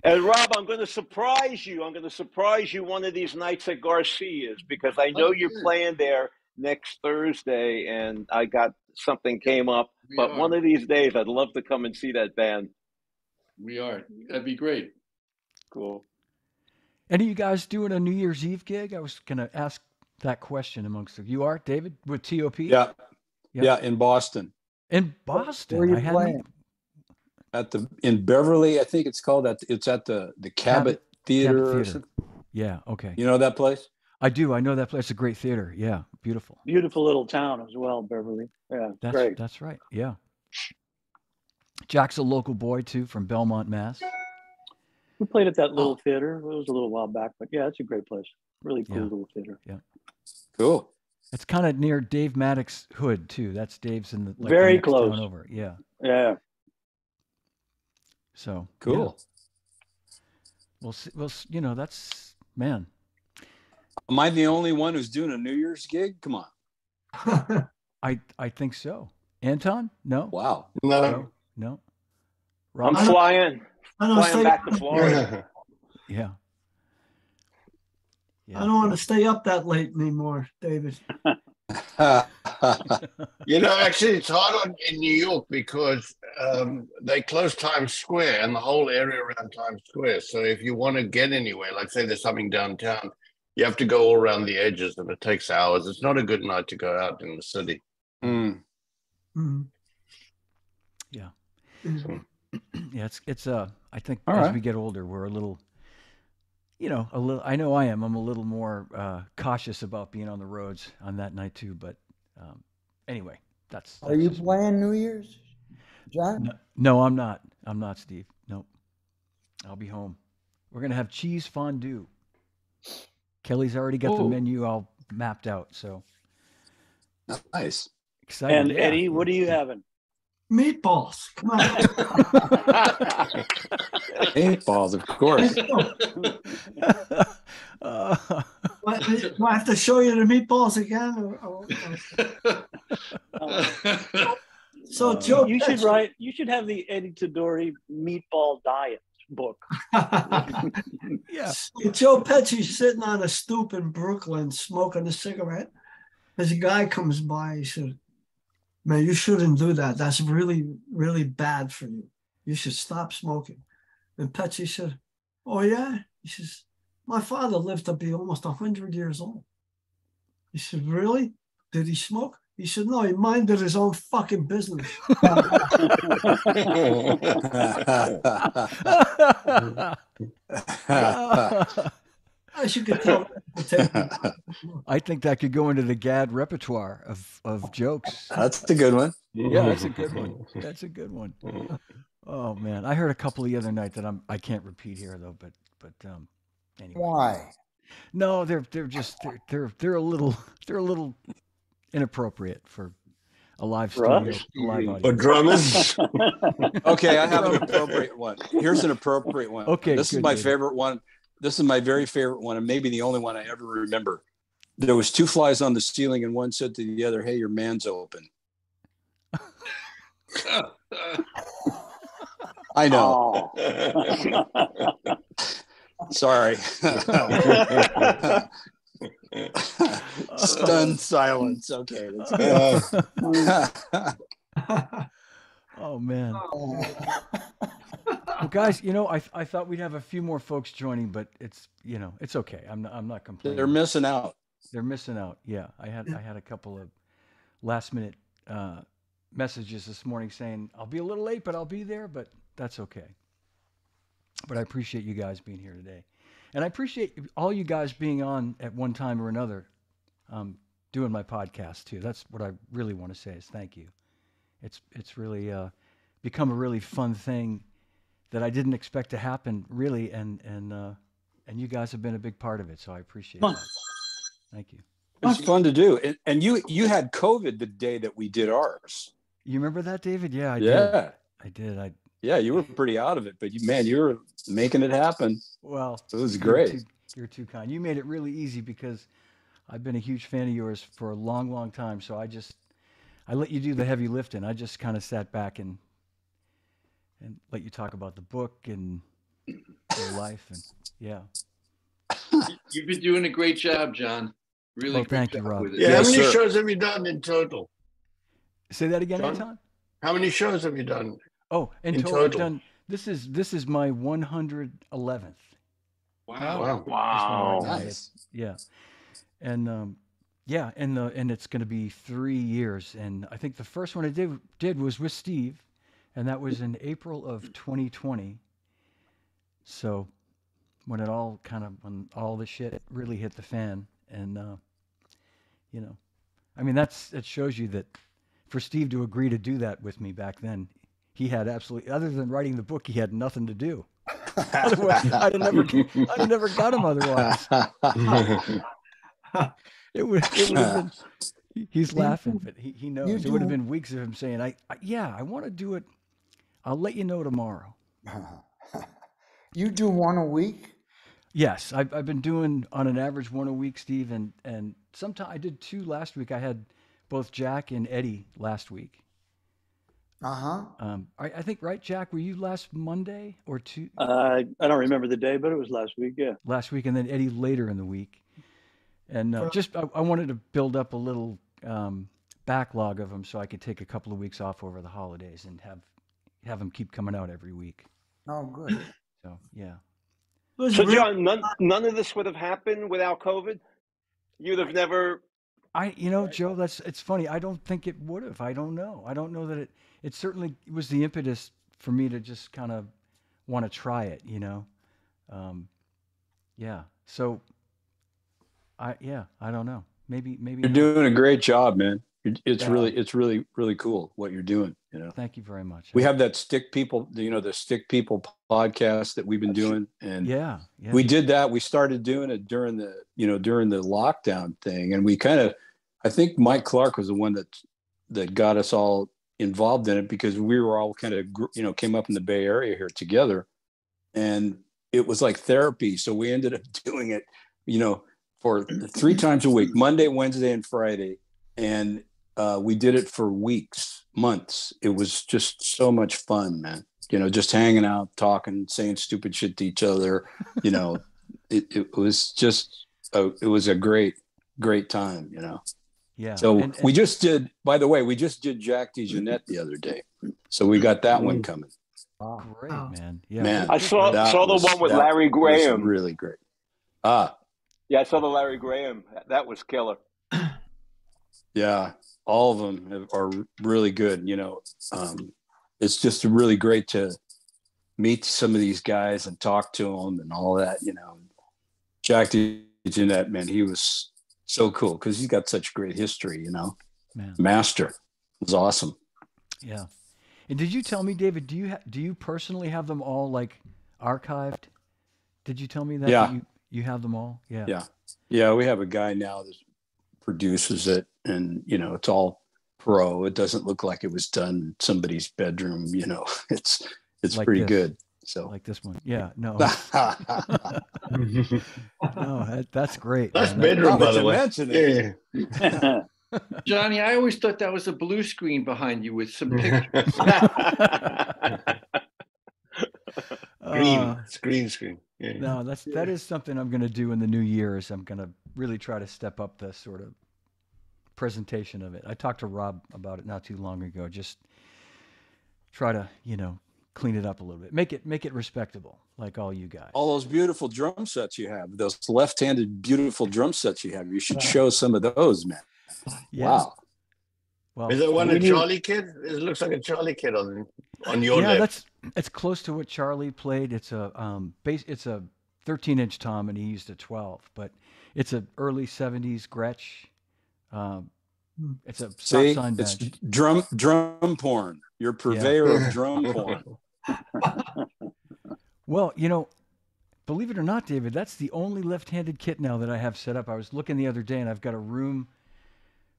K: And Rob, I'm going to surprise you. I'm going to surprise you one of these nights at Garcia's because I know you're playing there next Thursday, and I got something came up. But one of these days, I'd love to come and see that band.
B: We are. That'd be great.
K: Cool.
D: Any of you guys doing a New Year's Eve gig? I was going to ask that question amongst you. You are, David, with TOP?
G: Yeah. Yeah, in Boston.
D: In Boston?
F: Where are you playing?
G: In Beverly, I think it's called. It's at the Cabot Theater. Or something.
D: Yeah, okay.
G: You know that place?
D: I do. I know that place. It's a great theater. Yeah, beautiful.
A: Beautiful little town as well, Beverly. Yeah, great.
D: That's right. Yeah. Jack's a local boy, too, from Belmont, Mass.
A: We played at that little theater. It was a little while back, but yeah, it's a great place. Really cool little theater.
D: Yeah.
G: Cool.
D: It's kind of near Dave Mattacks' hood, too. That's Dave's in the
A: very
D: the next
A: close.
D: town over. Yeah.
A: Yeah.
D: So
G: cool.
D: Yeah. We'll that's, man.
G: Am I the only one who's doing a New Year's gig? Come on.
D: I think so. Anton? No.
G: Wow.
I: No.
K: I'm flying flying back to Florida.
D: Yeah.
C: I don't want to stay up that late anymore, David.
I: You know, actually, it's hard in New York because they close Times Square and the whole area around Times Square. So if you want to get anywhere, like say there's something downtown, you have to go all around the edges, and it takes hours. It's not a good night to go out in the city.
G: Mm.
C: Mm-hmm.
D: Yeah.
C: Mm-hmm.
D: Yeah, it's I think
G: All
D: as
G: right.
D: we get older, we're a little, I know I am. I'm a little more cautious about being on the roads on that night too. But anyway, that's
F: Are you
D: just me.
F: playing New Year's, John?
D: No, I'm not. I'm not, Steve. Nope. I'll be home. We're gonna have cheese fondue. Kelly's already got the menu all mapped out. So
G: Nice.
D: excited.
A: And
D: yeah.
A: Eddie, what are you having?
C: Meatballs. Come on.
G: Meatballs, of course.
C: Do I have to show you the meatballs again? So Joe,
A: you should have the Eddie Tuduri meatball diet book.
D: Yeah.
C: Joe Pesci's sitting on a stoop in Brooklyn smoking a cigarette. As a guy comes by, he said, "Man, you shouldn't do that. That's really, really bad for you. You should stop smoking." And Pesci said, "Oh yeah?" He says, "My father lived to be almost 100 years old." He said, "Really? Did he smoke?" He said, "No, he minded his own fucking business." As you can tell,
D: I think that could go into the Gadd repertoire of jokes.
G: That's a good one.
D: Yeah, that's a good one. That's a good one. Oh man, I heard a couple the other night that I can't repeat here though. But anyway.
F: Why?
D: No, they're a little inappropriate for a live studio, a live audience.
I: Or drummers.
G: Okay, I have an appropriate one. Here's an appropriate one.
D: Okay,
G: this is
D: good,
G: my
D: David.
G: favorite one. This is my very favorite one, and maybe the only one I ever remember. There was two flies on the ceiling, and one said to the other, "Hey, your man's open." I know.
A: Oh.
G: Sorry. Stunned silence. Okay. That's good.
D: Oh man. Well, guys, I thought we'd have a few more folks joining, but it's okay. I'm not complaining.
G: They're missing out.
D: They're missing out. Yeah, I had a couple of last minute messages this morning saying I'll be a little late, but I'll be there. But that's okay. But I appreciate you guys being here today, and I appreciate all you guys being on at one time or another, doing my podcast too. That's what I really want to say is thank you. It's really become a really fun thing that I didn't expect to happen really, and you guys have been a big part of it, so I appreciate that. Thank you.
G: It's fun to do, and you had COVID the day that we did ours.
D: You remember that, David? Yeah, I did.
G: Yeah, you were pretty out of it, but you were making it happen.
D: Well,
G: it was great.
D: You're too kind. You made it really easy because I've been a huge fan of yours for a long, long time. So I let you do the heavy lifting. I just kind of sat back and let you talk about the book and your life, and yeah.
B: You've been doing a great job, John. Really
D: Well,
B: great
D: thank
B: job
D: you, Rob.
B: with it.
I: Yeah, how many
G: Yes, sir.
I: shows have you done in total?
D: Say that again,
I: John?
D: Anton?
I: How many shows have you done?
D: Oh, in
I: In
D: total, I've
I: total.
D: done. This is my 111th.
B: Wow.
A: Wow.
G: Nice.
D: Yeah, and and it's going to be 3 years. And I think the first one I did was with Steve, and that was in April of 2020. So when all the shit really hit the fan, and I mean it shows you that for Steve to agree to do that with me back then, he had absolutely, other than writing the book, he had nothing to do. Otherwise, I'd have never got him otherwise. It would have been. He's laughing, but he knows. It would have been weeks of him saying, "I want to do it. I'll let you know tomorrow."
F: You do one a week?
D: Yes, I've been doing on an average one a week, Steve, and sometimes I did 2 last week. I had both Jack and Eddie last week. I think, right, Jack, were you last Monday or two?
A: I don't remember the day, but it was last week. Yeah.
D: Last week, and then Eddie later in the week. And I wanted to build up a little backlog of them so I could take a couple of weeks off over the holidays and have them keep coming out every week.
F: Oh, good.
D: So, yeah.
K: So, John, none of this would have happened without COVID? You'd have never...
D: Joe, it's funny. I don't think it would have. I don't know. I don't know that it certainly was the impetus for me to just kind of want to try it, yeah. So I don't know. Maybe
G: you're doing a great job, man. It's really cool what you're doing,
D: Thank you very much.
G: We have that Stick People, the Stick People podcast that we've been doing. And
D: yeah.
G: We did that. We started doing it during the lockdown thing. And we I think Mike Clark was the one that got us all involved in it, because we were all kind of, came up in the Bay Area here together, and it was like therapy. So we ended up doing it, for 3 times a week, Monday, Wednesday, and Friday. And we did it for weeks, months. It was just so much fun, man. Just hanging out, talking, saying stupid shit to each other. It was just, it was a great time,
D: Yeah.
G: So we just did, by the way, Jack DeChristopher the other day. So we got that one coming.
D: Wow. Great, man. Yeah.
K: Man, I saw the one with Larry Graham.
G: Really great.
K: Yeah, I saw the Larry Graham. That was killer.
G: Yeah, all of them are really good. It's just really great to meet some of these guys and talk to them and all that. Jack DeChristopher, man, he was so cool because he's got such great history.
D: Man.
G: Master. It was awesome.
D: Yeah. And did you tell me, David? Do you personally have them all like archived? Did you tell me that?
G: Yeah.
D: You have them all? Yeah.
G: Yeah. Yeah. We have a guy now that produces it, and it's all pro. It doesn't look like it was done in somebody's bedroom. It's like pretty good. So
D: like this one. Yeah. No. No, that's great.
I: That's bedroom, by the way.
B: Yeah. Johnny, I always thought that was a blue screen behind you with some pictures.
I: Screen. Yeah.
D: No, that is something I'm going to do in the new year. Is I'm going to really try to step up the sort of presentation of it. I talked to Rob about it not too long ago. Just try to, clean it up a little bit, make it respectable, like all you guys.
G: All those beautiful drum sets you have, those left-handed beautiful drum sets you have. You should show some of those, man.
D: Yeah.
G: Wow.
I: Well, is it one a Charlie kid? It looks like a Charlie kid on your left.
D: It's close to what Charlie played. It's a it's a 13-inch tom, and he used a 12, but it's a early 70s Gretsch. It's a stop sign
G: it's
D: badge.
G: drum porn. You're purveyor of drum porn.
D: Well, believe it or not, David, that's the only left-handed kit now that I have set up. I was looking the other day, and I've got a room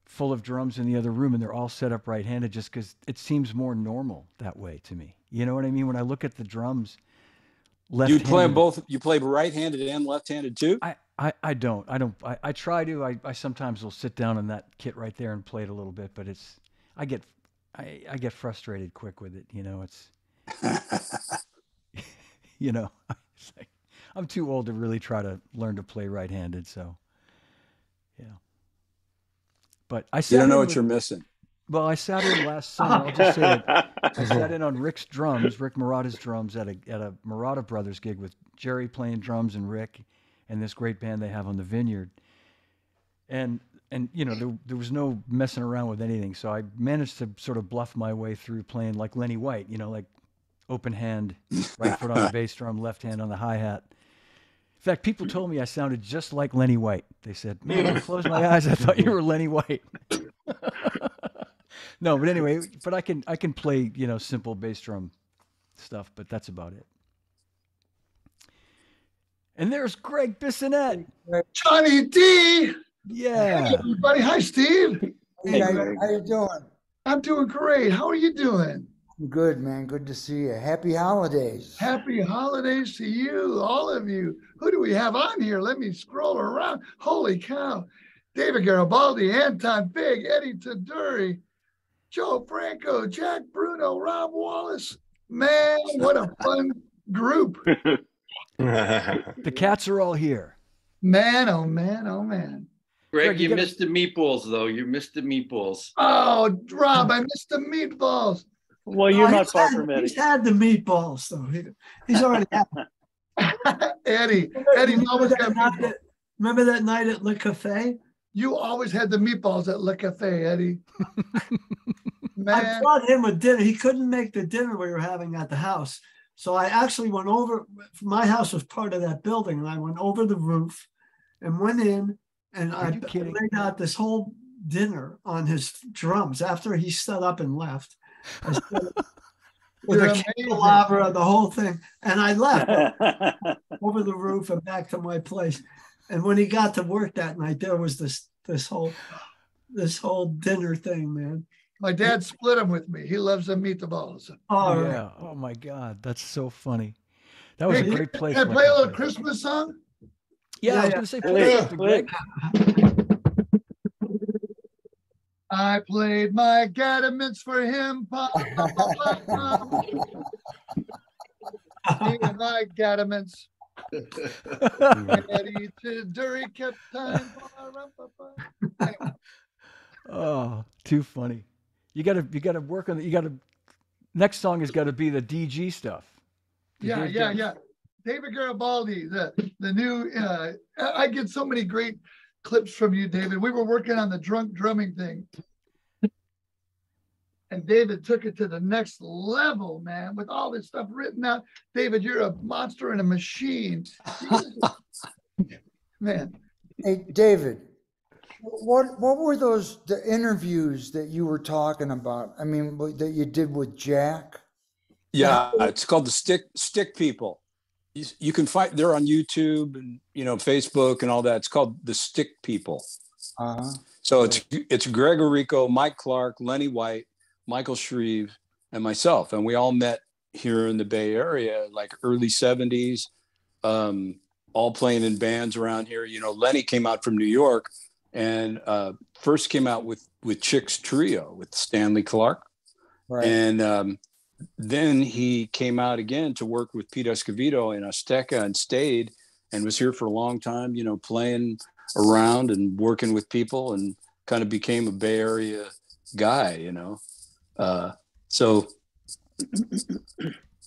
D: full of drums in the other room, and they're all set up right-handed just because it seems more normal that way to me. You know what I mean? When I look at the drums, left-handed.
G: You play both. You play right-handed and left-handed too?
D: I don't. I try to. I sometimes will sit down in that kit right there and play it a little bit, but I get frustrated quick with it. It's it's like, I'm too old to really try to learn to play right-handed. So, yeah. But I
G: you don't know what you're missing.
D: Well, I sat in last summer. I'll just say that I sat in on Rick Murata's drums at a Murata Brothers gig with Jerry playing drums and Rick and this great band they have on the Vineyard. And there was no messing around with anything. So I managed to sort of bluff my way through playing like Lenny White, like open hand, right foot on the bass drum, left hand on the hi-hat. In fact, people told me I sounded just like Lenny White. They said, man, when I closed my eyes, I thought you were Lenny White. No, but anyway, I can play, simple bass drum stuff, but that's about it. And there's Gregg Bissonette.
L: Johnny D.
D: Yeah.
L: Hey, everybody. Hi, Steve.
F: Hey, how you doing?
L: I'm doing great. How are you doing?
F: Good, man. Good to see you. Happy holidays.
L: Happy holidays to you, all of you. Who do we have on here? Let me scroll around. Holy cow. David Garibaldi, Anton Fig, Eddie Tuduri, Joe, Franco, Jack, Bruno, Rob Wallis. Man, what a fun group.
D: The cats are all here.
L: Man, oh man, oh man.
B: Greg, you missed the meatballs, though. You missed the meatballs.
L: Oh, Rob, I missed the meatballs.
A: Well, you're not far from Eddie.
C: He's had the meatballs, though. He's already had them.
L: Eddie's always got meatballs.
C: Remember that night at Le Cafe?
L: You always had the meatballs at Le Cafe, Eddie. Man.
C: I brought him a dinner. He couldn't make the dinner we were having at the house. So I actually went over. My house was part of that building, and I went over the roof and went in, and I laid out this whole dinner on his drums after he stood up and left. With a candelabra, the whole thing. And I left over the roof and back to my place. And when he got to work that night, there was this whole dinner thing, man.
L: My dad split them with me. He loves the meatballs.
D: Oh yeah. Oh my God, that's so funny. That was a great place.
L: Can I play a little Christmas song?
D: Yeah, I was gonna say play something, Greg.
L: I played my gaddaments for him. Me and my gaddaments. Eddie Tuduri kept time.
D: Oh, too funny. You gotta work on it. Next song has got to be the DG stuff.
L: Yeah. David Garibaldi, the new. I get so many great clips from you, David. We were working on the drunk drumming thing, and David took it to the next level, man, with all this stuff written out. David, you're a monster and a machine, man.
F: Hey, David. What were the interviews that you were talking about? I mean, that you did with Jack?
G: Yeah, it's called the Stick People. You can find, they're on YouTube and Facebook and all that. It's called the Stick People.
F: Uh-huh.
G: So it's Greg Rico, Mike Clark, Lenny White, Michael Shreve, and myself, and we all met here in the Bay Area, like early '70s, all playing in bands around here. Lenny came out from New York. And first came out with Chick's Trio with Stanley Clark.
F: Right.
G: And then he came out again to work with Pete Escovedo in Azteca and stayed and was here for a long time, playing around and working with people and kind of became a Bay Area guy, So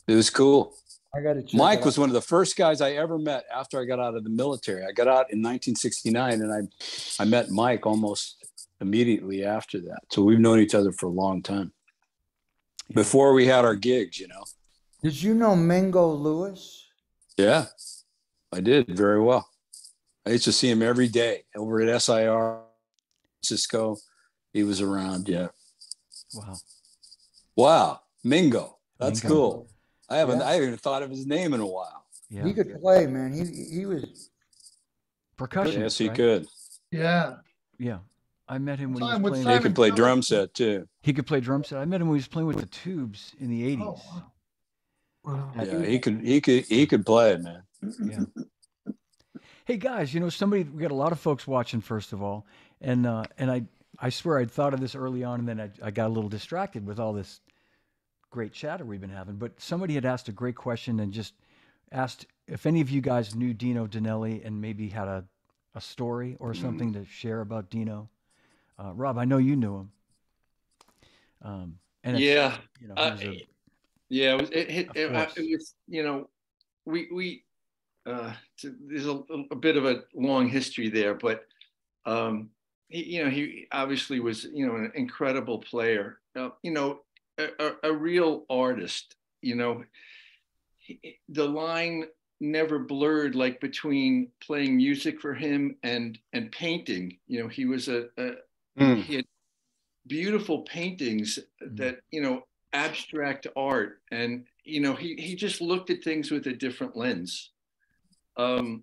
G: it was cool.
F: I got to check.
G: Mike was one of the first guys I ever met after I got out of the military. I got out in 1969, and I met Mike almost immediately after that. So we've known each other for a long time. Before we had our gigs,
F: Did you know Mingo Lewis?
G: Yeah, I did very well. I used to see him every day over at SIR, Cisco. He was around, yeah. Wow, Mingo. That's cool. I haven't even thought of his name in a while.
F: Yeah. He could play, man. He was
D: percussion.
G: Yes, he could.
L: Yeah.
D: Yeah. I met him when he was playing.
G: He could play drum set too.
D: He could play drum set. I met him when he was playing with the Tubes in the 80s.
L: Oh, wow.
G: Yeah, he could play, man.
D: Yeah. Hey guys, we got a lot of folks watching first of all, and I swear I'd thought of this early on, and then I got a little distracted with all this great chatter we've been having, but somebody had asked a great question and just asked if any of you guys knew Dino Danelli and maybe had a story or something to share about Dino. Rob, I know you knew him. And
B: yeah,
D: it
B: was, there's a bit of a long history there, but he obviously was an incredible player. A real artist, the line never blurred like between playing music for him and painting. He was he had beautiful paintings that, abstract art, and he just looked at things with a different lens. He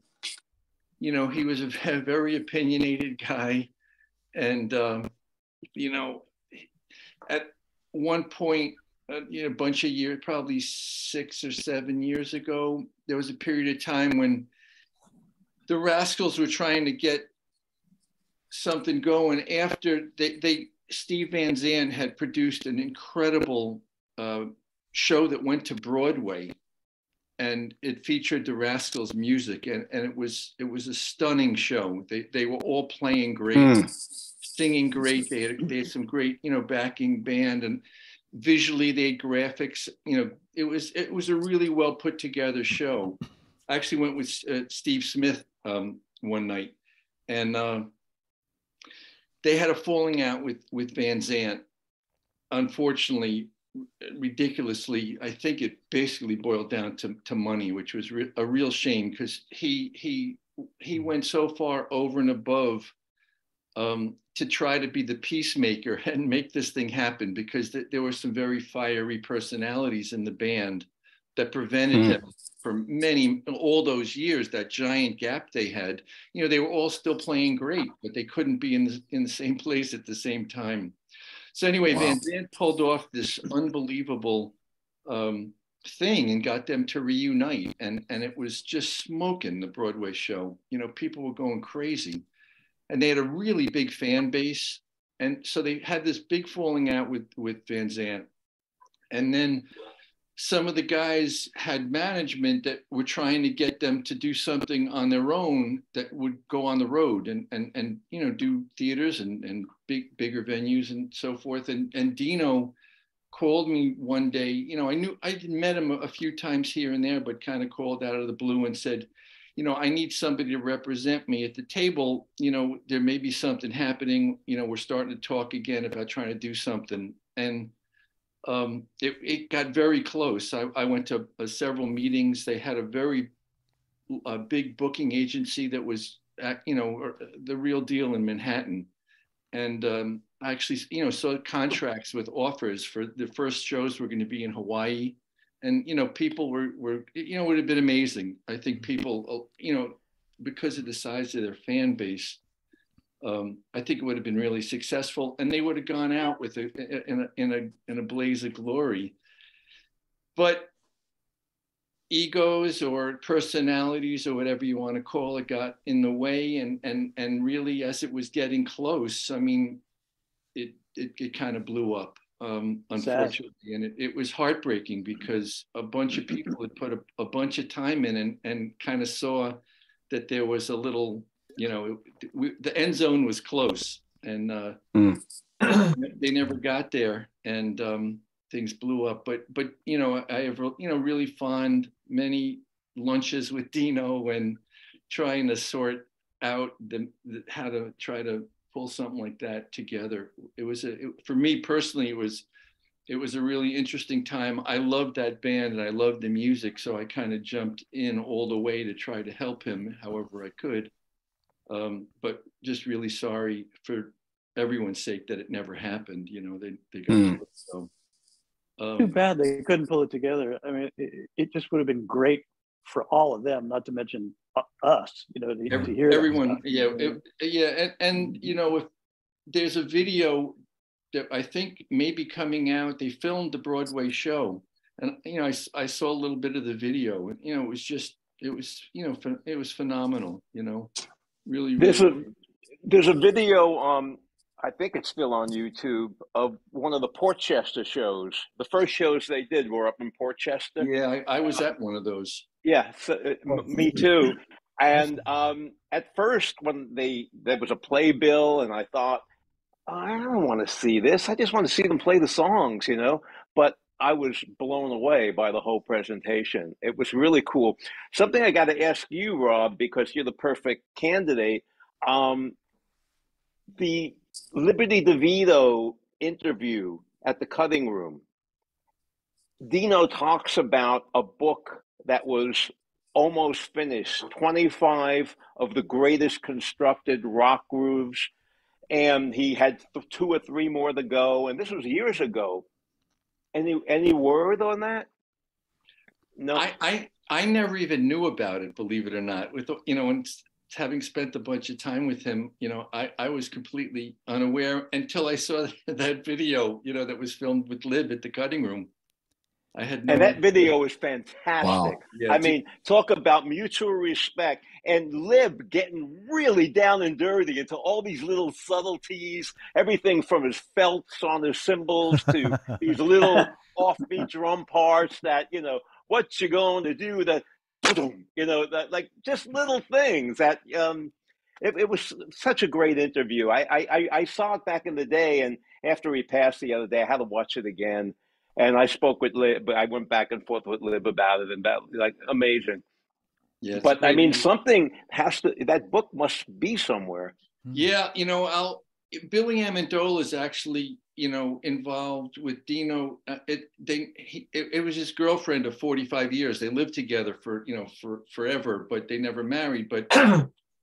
B: was a very opinionated guy, and at one point, a bunch of years, probably 6 or 7 years ago, there was a period of time when the Rascals were trying to get something going after they Steve Van Zandt had produced an incredible show that went to Broadway, and it featured the Rascals music, and it was a stunning show. They were all playing great, singing great. They had some great, you know, backing band, and visually they had graphics. You know, it was a really well put together show. I actually went with Steve Smith one night, and they had a falling out with Van Zandt. Unfortunately, ridiculously, I think it basically boiled down to money, which was a real shame, because he went so far over and above to try to be the peacemaker and make this thing happen, because there were some very fiery personalities in the band that prevented him for all those years, that giant gap they had. You know, they were all still playing great, but they couldn't be in the same place at the same time. So anyway, wow. Van Zandt pulled off this unbelievable thing and got them to reunite, and it was just smoking, the Broadway show. You know, people were going crazy, and they had a really big fan base, and so they had this big falling out with Van Zandt, and then some of the guys had management that were trying to get them to do something on their own that would go on the road and you know, do theaters and bigger venues and so forth. And Dino called me one day. You know, I'd met him a few times here and there, but kind of called out of the blue and said, you know, I need somebody to represent me at the table. You know, there may be something happening. You know, we're starting to talk again about trying to do something. And it got very close. I went to several meetings. They had a very big booking agency that was, you know, the real deal in Manhattan. And I actually, you know, saw contracts with offers for the first shows were going to be in Hawaii. And, you know, people were, you know, it would have been amazing. I think people, you know, because of the size of their fan base, I think it would have been really successful, and they would have gone out with in a blaze of glory. But egos or personalities or whatever you want to call it got in the way, and really, as it was getting close, I mean, it kind of blew up, unfortunately, and it was heartbreaking, because a bunch of people had put a bunch of time in and kind of saw that there was a little, you know, the end zone was close, and they never got there, and things blew up. But you know, I have, you know, really fond many lunches with Dino and trying to sort out how to try to pull something like that together. It was for me personally, it was a really interesting time. I loved that band and I loved the music, so I kind of jumped in all the way to try to help him however I could. But just really sorry for everyone's sake that it never happened. You know, they got through it, so.
A: Too bad they couldn't pull it together. I mean, it just would have been great for all of them, not to mention us. You know, to hear
B: everyone. And you know, if there's a video that I think may be coming out, they filmed the Broadway show, and you know, I saw a little bit of the video, and you know, it was phenomenal. You know. Really,
K: there's a video, I think it's still on YouTube, of one of the Portchester shows. The first shows they did were up in Portchester.
B: Yeah, I was at one of those.
K: Yeah, so, me too. And at first, when there was a playbill, and I thought, I don't want to see this. I just want to see them play the songs, you know. But I was blown away by the whole presentation. It was really cool. Something I got to ask you, Rob, because you're the perfect candidate. The Liberty DeVito interview at the Cutting Room, Dino talks about a book that was almost finished, 25 of the greatest constructed rock grooves, and he had 2 or 3 more to go, and this was years ago. Any word on that? No.
B: I never even knew about it, believe it or not. With, you know, and having spent a bunch of time with him, you know, I was completely unaware until I saw that video, you know, that was filmed with Lib at the Cutting Room. no
K: And that
B: idea.
K: video was fantastic.
G: Wow.
B: Yeah,
K: I mean, talk about mutual respect and Lib getting really down and dirty into all these little subtleties, everything from his felts on his cymbals to these little offbeat drum parts that, what you going to do, that, that, like, just little things that, it was such a great interview. I saw it back in the day, and after he passed the other day, I had to watch it again. And I spoke with Lib, but I went back and forth with Lib about it, and that, like, amazing.
B: Yeah,
K: But I mean, something that book must be somewhere.
B: Yeah, Billy Amendola is actually, involved with Dino. It was his girlfriend of 45 years. They lived together for forever, but they never married. But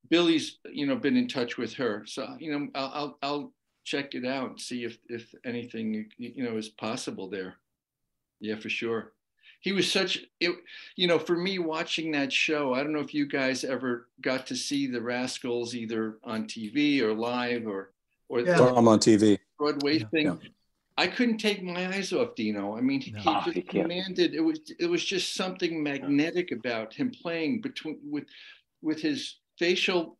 B: Billy's, been in touch with her. So, I'll check it out and see if anything, is possible there. Yeah, for sure. He was for me watching that show, I don't know if you guys ever got to see the Rascals either on TV or live or
G: I'm on TV.
B: Broadway thing. Yeah. I couldn't take my eyes off Dino. I mean, he just commanded, it was just something magnetic about him playing with his facial,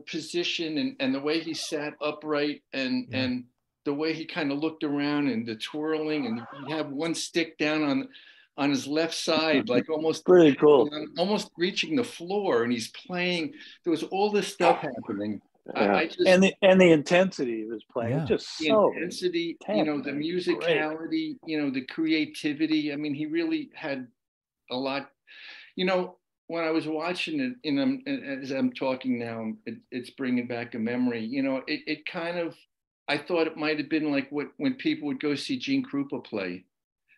B: position and the way he sat upright and the way he kind of looked around and the twirling, and he had one stick down on his left side, like almost
A: pretty cool,
B: almost reaching the floor, and he's playing. There was all this stuff happening.
A: Yeah. And the intensity he was playing, was just so
B: intensity, the musicality, the creativity. I mean, he really had a lot. When I was watching it, as I'm talking now, it's bringing back a memory. It kind of, I thought it might have been like when people would go see Gene Krupa play,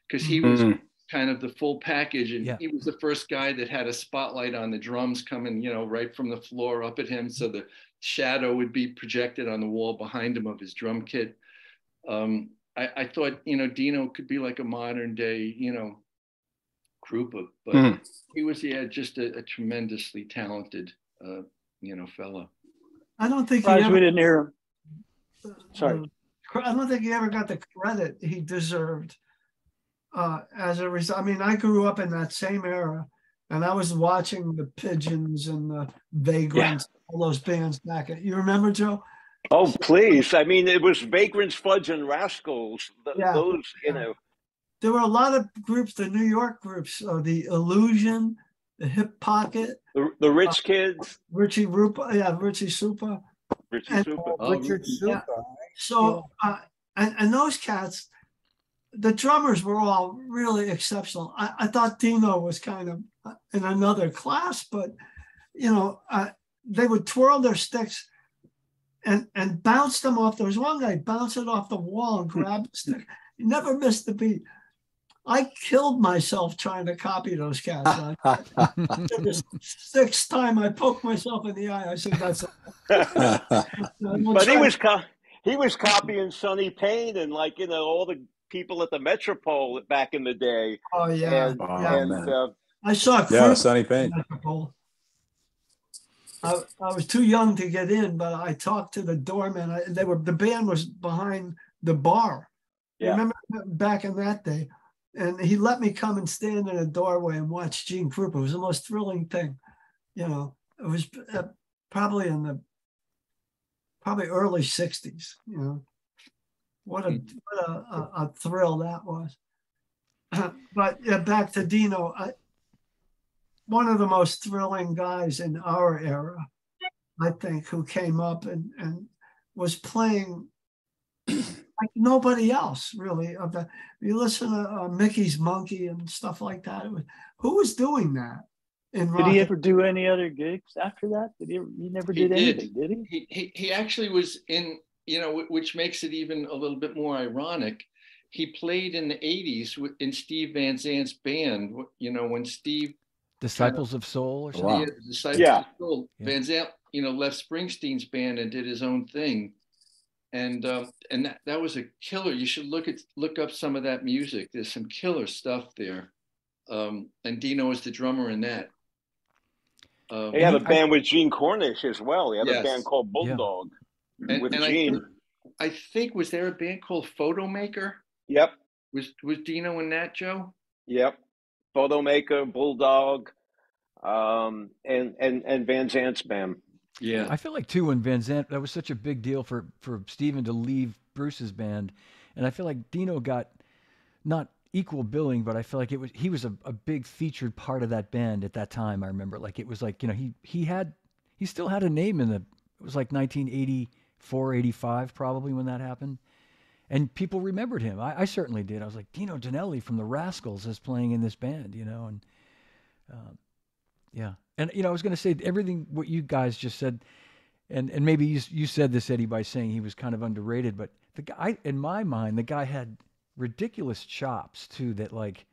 B: because he was kind of the full package, and he was the first guy that had a spotlight on the drums coming, right from the floor up at him, so the shadow would be projected on the wall behind him of his drum kit. I thought, Dino could be like a modern day, Krupa, but he was just a tremendously talented, fella.
C: I don't think
A: we didn't hear him. Sorry.
C: I don't think he ever got the credit he deserved as a result. I mean, I grew up in that same era, and I was watching the Pigeons and the Vagrants, all those bands back. You remember, Joe?
K: Oh, please. I mean, it was Vagrants, Fudge, and Rascals. Those,
C: There were a lot of groups, the New York groups, the Illusion, the Hip Pocket.
K: The Rich Kids.
C: Richie Supa.
K: Richie Supa.
F: Richard Supa.
C: Yeah. So, and those cats, the drummers were all really exceptional. I thought Dino was kind of in another class, but, they would twirl their sticks and bounce them off. There was one guy bounce it off the wall and grab the stick. He never missed the beat. I killed myself trying to copy those cats. The sixth time I poked myself in the eye. I said, "That's it."
K: But he was copying Sonny Payne and all the people at the Metropole back in the day.
C: Oh yeah,
K: and
C: I saw
G: Sonny Payne.
C: I was too young to get in, but I talked to the doorman. The band was behind the bar. Yeah. Remember back in that day, and he let me come and stand in a doorway and watch Gene Krupa. It was the most thrilling thing. It was probably in the early '60s. What a thrill that was. But back to Dino. One of the most thrilling guys in our era, I think, who came up and was playing like nobody else, really. You listen to Mickey's Monkey and stuff like that. Who was doing that?
A: Did he ever do any other gigs after that? He never did anything, did
B: he? He actually was in, which makes it even a little bit more ironic. He played in the 80s in Steve Van Zant's band, when Steve...
D: Disciples of Soul or something?
B: Yeah, Disciples of Soul. Van Zant, left Springsteen's band and did his own thing. And that was a killer. You should look up some of that music. There's some killer stuff there. And Dino is the drummer in that.
K: He had a band with Gene Cornish as well. He had a band called Bulldog with Gene.
B: I think, was there a band called Photomaker?
K: Yep.
B: Was Dino in that, Joe?
K: Yep. Photo Maker, Bulldog, and Van Zant's band.
B: Yeah.
D: I feel like too when Van Zant, that was such a big deal for Steven to leave Bruce's band, and I feel like Dino got not equal billing, but I feel like he was a big featured part of that band at that time. I remember like it was like, you know, he still had a name it was like 1984, 85 probably when that happened. And people remembered him. I certainly did. I was like, Dino Danelli from the Rascals is playing in this band, you know, and yeah. And, you know, I was going to say everything what you guys just said, and maybe you said this, Eddie, by saying he was kind of underrated, but the guy, in my mind, the guy had ridiculous chops too, that like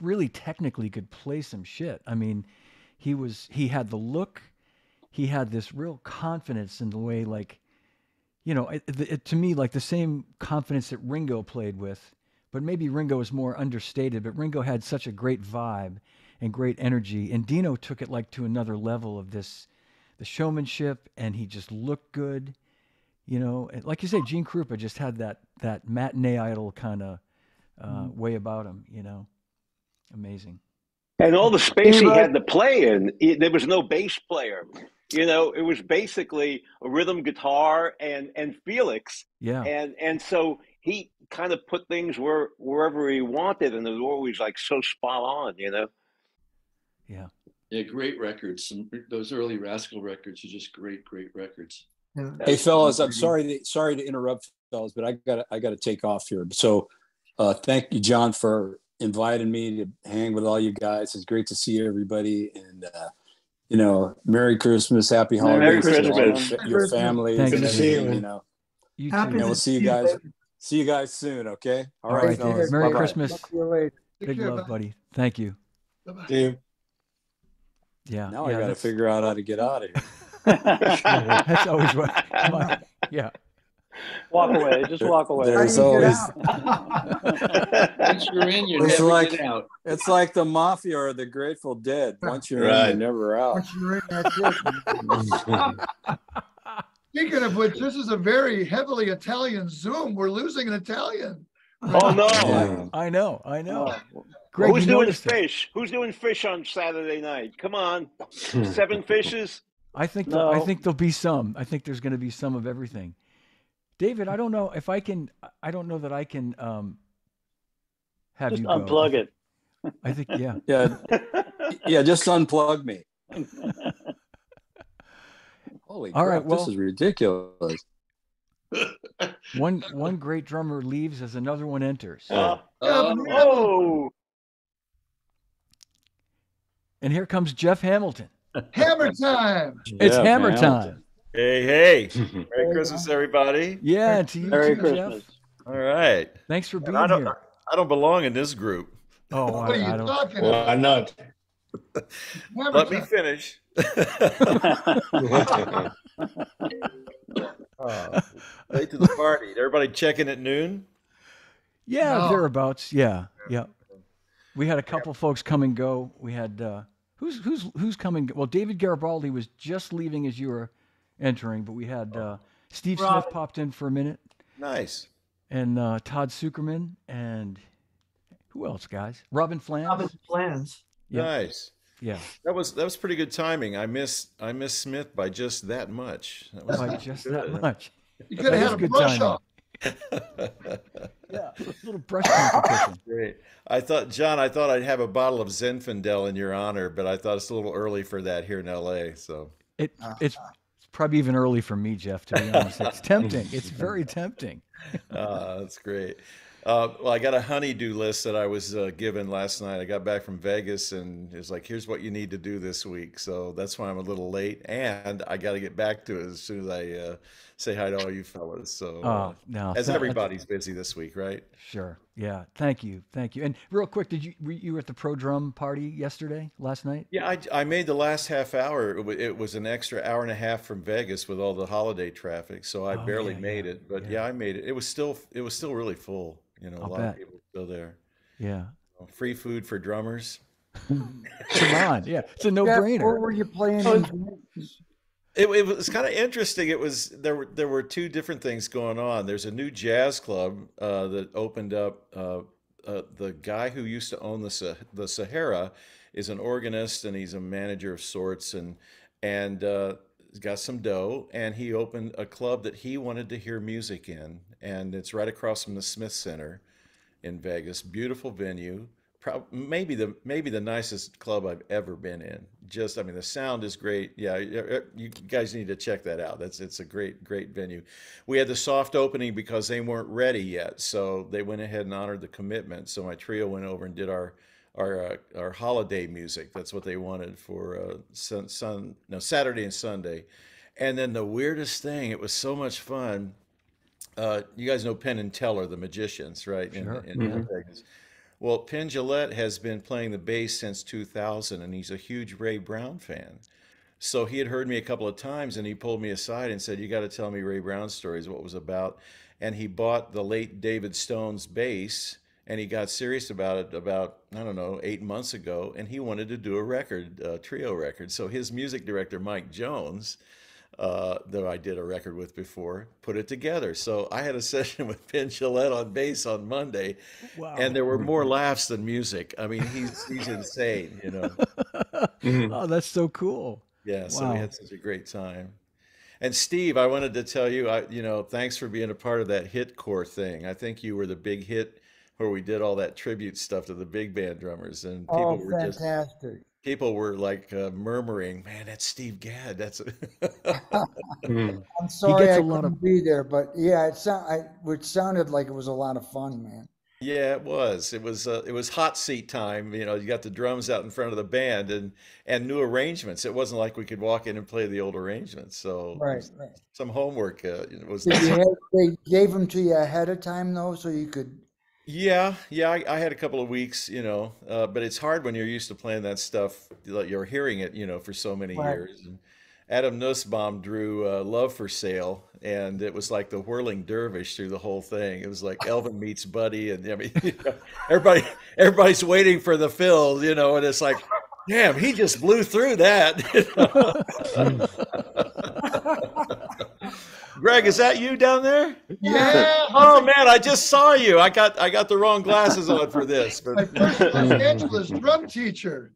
D: really technically could play some shit. I mean, he had the look, he had this real confidence in the way, like, you know, to me, like the same confidence that Ringo played with, but maybe Ringo is more understated, but Ringo had such a great vibe and great energy. And Dino took it like to another level of the showmanship, and he just looked good, you know. And like you say, Gene Krupa just had that matinee idol kind of way about him, you know. Amazing.
K: And all the space he had to play in, there was no bass player. You know, it was basically a rhythm guitar and Felix.
D: Yeah.
K: And so he kind of put things wherever he wanted, and it was always like so spot on, you know.
D: Yeah.
B: Yeah, great records. Those early Rascal records are just great records.
C: Yeah.
G: Hey fellas, I'm sorry to interrupt, fellas, but I gotta take off here. So thank you, John, for inviting me to hang with all you guys. It's great to see everybody, and you know, Merry Christmas, Happy Holidays to all your families.
I: Good to see you.
G: You know,
D: You
C: Happy
D: too.
G: and we'll see you guys. See you guys soon. Okay. All right,
D: David.
G: fellas.
D: Merry
G: Bye-bye.
D: Christmas.
C: Take
D: Big
C: care,
D: love,
C: bud.
D: buddy. Thank you.
L: Bye-bye.
I: See you.
D: Yeah.
G: Now
D: yeah,
G: I got to
D: that's-
G: figure out how to get out of here.
D: That's always what. Come on. Yeah.
A: Walk away. Just walk away.
G: There's
C: How do you get
G: always.
B: Once you're in, you're
G: It's
B: never
G: like
B: get out.
G: it's like the Mafia or the Grateful Dead. Once you're in,
I: Right.
G: you're never out.
C: Once you're in, that's it.
L: Speaking of which, this is a very heavily Italian Zoom. We're losing an Italian.
K: Oh no!
G: Yeah.
D: I know.
K: Well, who's
D: you
K: doing
D: noticed it.
K: fish? Who's doing fish on Saturday night? Come on, 7 fishes.
D: I think
A: No.
D: I think there'll be some. I think there's going to be some of everything. David, I don't know if I can. I don't know that I can have
A: Just
D: you go.
A: unplug it.
D: I think yeah.
G: Yeah, just unplug me. Holy
D: All
G: crap,
D: right, well-
G: this is ridiculous.
D: One great drummer leaves as another one enters.
K: Oh,
D: And here comes Jeff Hamilton.
L: Hammer time.
D: It's
G: Jeff
D: hammer
G: Hamilton.
D: time.
M: Hey, Merry Christmas, everybody.
D: Yeah, to you
A: Merry
D: too,
A: Christmas.
D: Jeff.
M: All right.
D: Thanks for being
M: I
D: here.
M: don't belong in this group.
D: Oh,
L: What are you
D: I don't.
L: talking about?
I: Why not?
L: Hammer
M: Let me
L: time.
M: finish. Late to the party. Did everybody check in at noon?
D: Yeah,
L: No.
D: thereabouts. Yeah. We had a couple folks come and go. We had who's coming? Well, David Garibaldi was just leaving as you were entering, but we had Steve Smith popped in for a minute,
M: Nice.
D: and Todd Sucherman, and who else, guys? Robyn Flans.
C: Robin plans.
D: Yeah.
M: Nice.
D: Yeah,
M: That was pretty good timing. I missed Smith by just that much. That was
D: by just that much.
L: You could have
D: That
L: had a
D: is good
L: brush
D: timing.
L: off.
D: Yeah, a little brush competition.
M: Great. I thought I'd have a bottle of Zinfandel in your honor, but I thought it's a little early for that here in LA. So
D: It's probably even early for me, Jeff. To be honest, it's tempting. It's very tempting.
M: that's great. Well, I got a honeydew list that I was given last night. I got back from Vegas, and it's like, here's what you need to do this week. So that's why I'm a little late, and I got to get back to it as soon as I say hi to all you fellas. So
D: No,
M: as everybody's busy this week, right?
D: Sure. Yeah. Thank you. And real quick, you were at the Pro Drum party last night?
M: Yeah, I made the last half hour. It was an extra hour and a half from Vegas with all the holiday traffic, so I barely made it. But yeah, I made it. It was still really full. You know, a lot of people still there.
D: Yeah.
M: Free food for drummers.
D: Come on. Yeah. It's a no-brainer.
F: Where were you playing?
M: It was kind of interesting. There were two different things going on. There's a new jazz club that opened up the guy who used to own the Sahara is an organist, and he's a manager of sorts, and he's got some dough, and he opened a club that he wanted to hear music in, and it's right across from the Smith Center in Vegas. Beautiful venue. Maybe the nicest club I've ever been in. I mean, the sound is great. Yeah, you guys need to check that out. It's a great venue. We had the soft opening because they weren't ready yet, so they went ahead and honored the commitment. So my trio went over and did our holiday music. That's what they wanted for Saturday and Sunday. And then the weirdest thing, it was so much fun. You guys know Penn and Teller, the magicians, right?
D: Sure.
M: In Vegas. Well, Penn Jillette has been playing the bass since 2000, and he's a huge Ray Brown fan. So he had heard me a couple of times, and he pulled me aside and said, "You got to tell me Ray Brown stories, what it was about." And he bought the late David Stone's bass, and he got serious about it about, I don't know, 8 months ago, and he wanted to do a record, trio record. So his music director, Mike Jones, that I did a record with before, put it together. So I had a session with Penn Jillette on bass on Monday, and there were more laughs than music. I mean, he's insane, you know.
D: Oh, that's so cool.
M: Yeah, so we had such a great time. And Steve, I wanted to tell you, thanks for being a part of that hit core thing. I think you were the big hit where we did all that tribute stuff to the big band drummers, and people were
F: fantastic.
M: People were like murmuring, "Man, that's Steve Gadd." That's.
F: I'm sorry I couldn't be there, but yeah, it sounded like it was a lot of fun, man.
M: Yeah, it was. It was hot seat time. You got the drums out in front of the band and new arrangements. It wasn't like we could walk in and play the old arrangements. So
F: right.
M: Some homework was.
F: They gave them to you ahead of time though, so you could.
M: Yeah. I had a couple of weeks, but it's hard when you're used to playing that stuff. You're hearing it, for so many years. And Adam Nussbaum drew "Love for Sale," and it was like the whirling dervish through the whole thing. It was like Elvin meets Buddy, and I mean, everybody's waiting for the fill, and it's like, damn, he just blew through that. Gregg, is that you down there?
L: Yeah.
M: Oh man, I just saw you. I got the wrong glasses on for this. But...
L: My first Los Angeles drum teacher.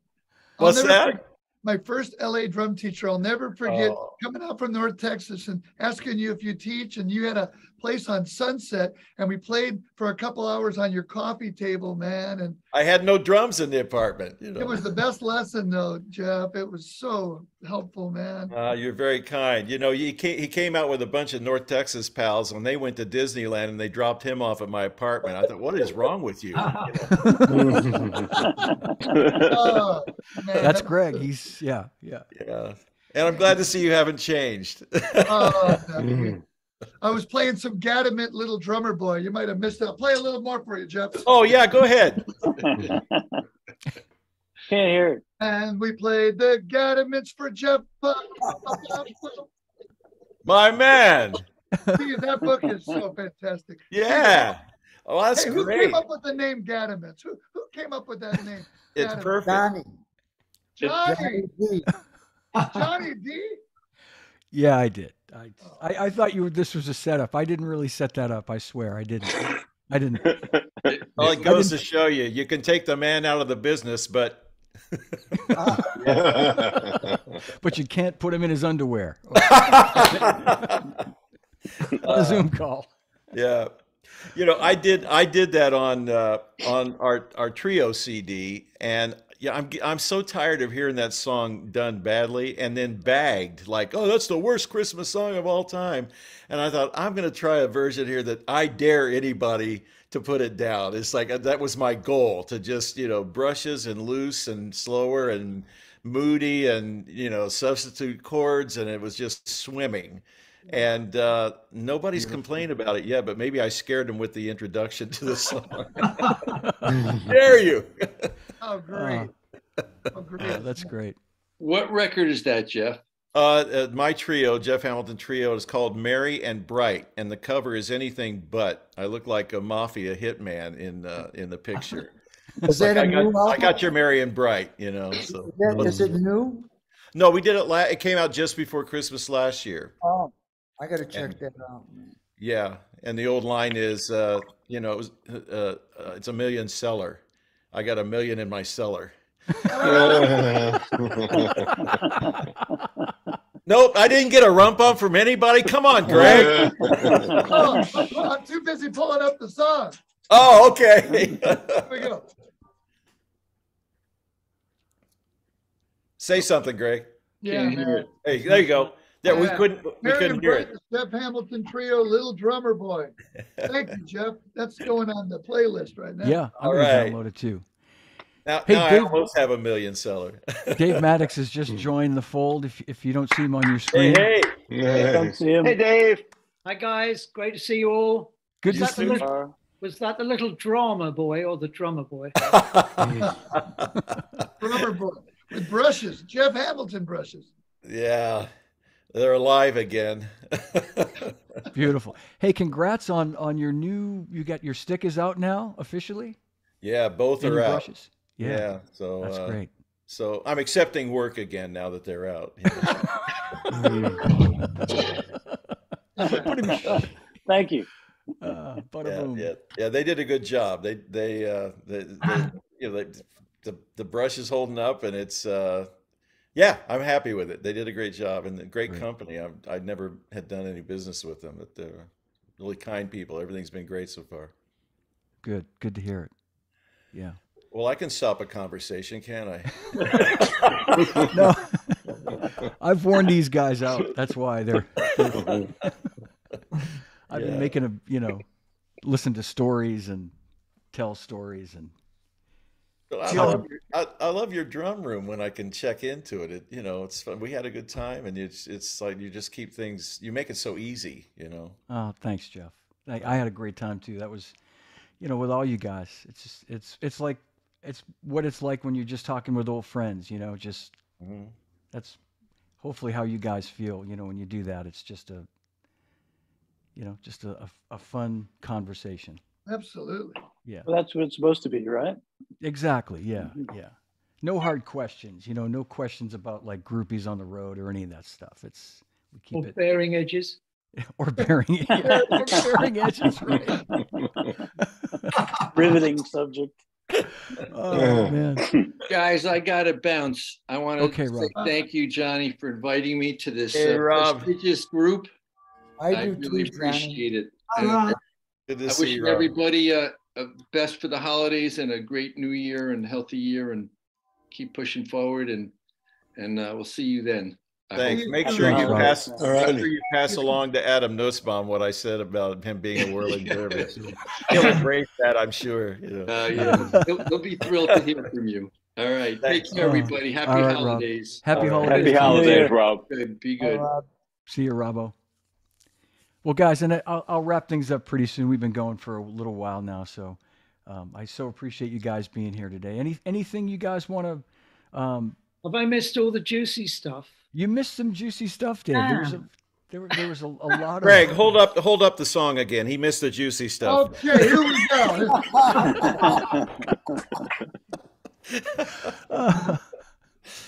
M: What's that?
L: My first LA drum teacher. I'll never forget coming out from North Texas and asking you if you teach, and you had a place on Sunset, and we played for a couple hours on your coffee table, man. And
M: I had no drums in the apartment.
L: It was the best lesson, though, Jeff. It was so helpful, man.
M: You're very kind. He came out with a bunch of North Texas pals, and they went to Disneyland, and they dropped him off at my apartment. I thought, what is wrong with you?
D: That's Gregg. He's yeah.
M: And I'm glad to see you haven't changed.
L: I was playing some Gaddament Little Drummer Boy. You might have missed that. I'll play a little more for you, Jeff.
M: Oh, yeah, go ahead.
A: Can't hear it.
L: And we played the Gaddaments for Jeff.
M: My man.
L: See, that book is so fantastic.
M: Yeah. Oh, that's great.
L: Who came up with the name Gaddaments? Who came up with that name?
M: It's perfect.
L: Johnny D. Johnny D.
D: Yeah, I did. I thought this was a setup. I didn't really set that up. I swear, I didn't.
M: Well, it goes to show you can take the man out of the business, but
D: but you can't put him in his underwear on a Zoom call.
M: Yeah, I did that on our trio CD, and yeah, I'm so tired of hearing that song done badly and then bagged like, oh, that's the worst Christmas song of all time. And I thought, I'm going to try a version here that I dare anybody to put it down. It's like that was my goal, to just, brushes and loose and slower and moody and, substitute chords, and it was just swimming. And nobody's complained about it yet, but maybe I scared them with the introduction to the song. Dare you?
L: Oh, great.
D: That's great.
B: What record is that, Jeff?
M: My trio, Jeff Hamilton Trio, is called Merry and Bright, and the cover is anything but. I look like a mafia hitman in the picture.
F: Is that a new album?
M: I got your Merry and Bright, So.
F: Is it new?
M: No, we did it. It came out just before Christmas last year.
F: Oh, I got to check that out, man.
M: Yeah, and the old line is, you know, it was, it's a million cellar. I got a million in my cellar. Nope, I didn't get a rump up from anybody. Come on, Greg.
L: I'm too busy pulling up the song.
M: Oh, okay.
L: Here we go.
M: Say something, Greg.
L: Yeah, man.
M: Hey, there you go. Yeah, we couldn't hear it.
L: Jeff Hamilton Trio, Little Drummer Boy. Thank you, Jeff. That's going on the playlist right now.
D: Yeah, I'm going to download it too.
M: Now,
D: hey,
M: now
D: Dave,
M: I almost have a million seller.
D: Dave Mattacks has just joined the fold. If you don't see him on your screen.
A: Hey, don't see him.
K: Hey, Dave.
N: Hi, guys. Great to see you all.
D: Good to see you.
N: Was that the little drama boy or the drummer boy?
L: Drummer boy with brushes, Jeff Hamilton brushes.
M: Yeah, they're alive again.
D: Beautiful. Hey, congrats on your new. You got your stick is out now officially.
M: Yeah, both are out.
D: Brushes. Yeah,
M: so
D: that's great.
M: So I'm accepting work again now that they're out.
A: Thank you.
M: Yeah, they did a good job. They you know, the brush is holding up, and it's yeah, I'm happy with it. They did a great job, and great company. I never had done any business with them, but they're really kind people. Everything's been great so far.
D: Good to hear it. Yeah.
M: Well, I can stop a conversation, can't I?
D: No, I've worn these guys out. That's why they're I've been making listen to stories and tell stories and.
M: I love your drum room when I can check into it. It's fun. We had a good time, and it's like you just keep things. You make it so easy,
D: Oh, thanks, Jeff. I had a great time too. That was, with all you guys. It's like it's what it's like when you're just talking with old friends. That's hopefully how you guys feel. When you do that, it's just a fun conversation.
L: Absolutely.
D: Yeah.
A: Well, that's what it's supposed to be, right?
D: Exactly. Yeah. Yeah. No hard questions, no questions about like groupies on the road or any of that stuff. We keep it
N: bearing edges.
D: Or bearing edges, right?
A: Riveting subject.
D: Oh man.
B: Guys, I gotta bounce. I want to say
D: Rob.
B: thank you, Johnny, for inviting me to this
M: prestigious
B: group.
F: I do
B: really
F: too,
B: appreciate it.
M: Good to
B: I
M: see
B: wish
M: you, Rob.
B: everybody best for the holidays and a great new year and healthy year, and keep pushing forward, and we'll see you then.
M: Thanks. Make sure you pass along to Adam Nussbaum what I said about him being a whirling dervish. He'll embrace that, I'm sure.
B: Yeah. He'll be thrilled to hear from you. All right. Take care, everybody. Happy holidays.
D: Happy holidays.
K: Happy holidays, Rob.
B: Good. Be good.
D: See you, Robbo. Well, guys, and I'll wrap things up pretty soon. We've been going for a little while now, so I so appreciate you guys being here today. Anything you guys want to?
N: Have I missed all the juicy stuff?
D: You missed some juicy stuff, Dave. There was a lot of.
M: Greg, hold up the song again. He missed the juicy stuff.
L: Okay, here we go.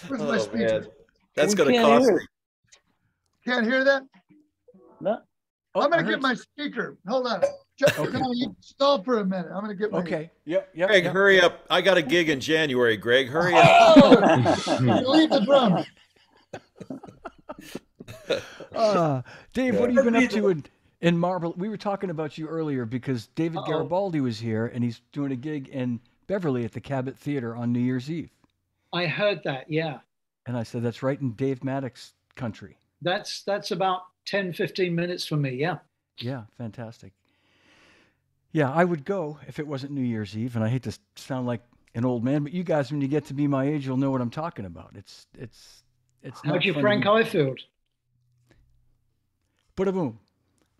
L: Where's my speaker?
M: Man. That's going to cost me.
L: Can't hear that?
A: No.
L: I'm going to get my speaker. Hold on. Just you stall for a minute. I'm going to get my.
D: Okay. Yep.
M: Greg, hurry up. I got a gig in January, Greg. Hurry up.
L: Leave the drum.
D: Dave, what have you been up to in Marble? We were talking about you earlier because David Garibaldi was here and he's doing a gig in Beverly at the Cabot Theater on New Year's Eve.
N: I heard that, yeah.
D: And I said, that's right in Dave Mattacks country.
N: That's about 10, 15 minutes from me, yeah.
D: Yeah, fantastic. Yeah, I would go if it wasn't New Year's Eve, and I hate to sound like an old man, but you guys, when you get to be my age, you'll know what I'm talking about. It's
N: How'd you Frank Highfield?
D: Ba-da-boom.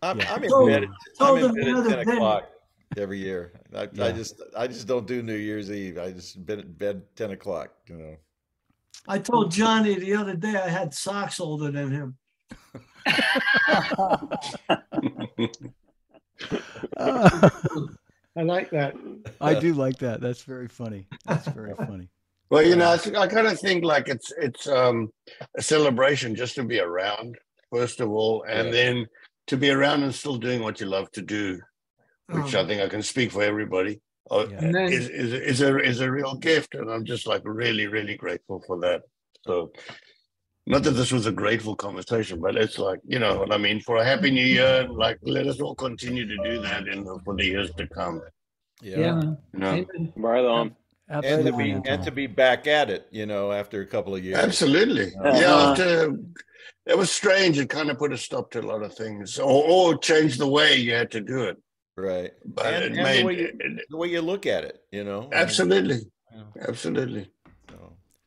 M: I'm in bed at 10 o'clock every year. I just don't do New Year's Eve. I just been in bed 10 o'clock,
C: I told Johnny the other day I had socks older than him.
N: I like that.
D: I do like that. That's very funny. That's very funny.
I: Well, I kind of think like it's a celebration just to be around, first of all, and then to be around and still doing what you love to do. which I think I can speak for everybody, is a real gift. And I'm just like really, really grateful for that. So not that this was a grateful conversation, but it's like, you know what I mean, for a happy new year, like let us all continue to do that for the years to come.
N: Yeah.
I: You know?
K: Right on.
D: Absolutely.
M: And to be back at it, you know, after a couple of years.
I: Absolutely. After it was strange. It kind of put a stop to a lot of things, or changed the way you had to do it.
M: Right.
I: But
M: and
I: it made
M: the way you look at it, you know.
I: Absolutely. Absolutely.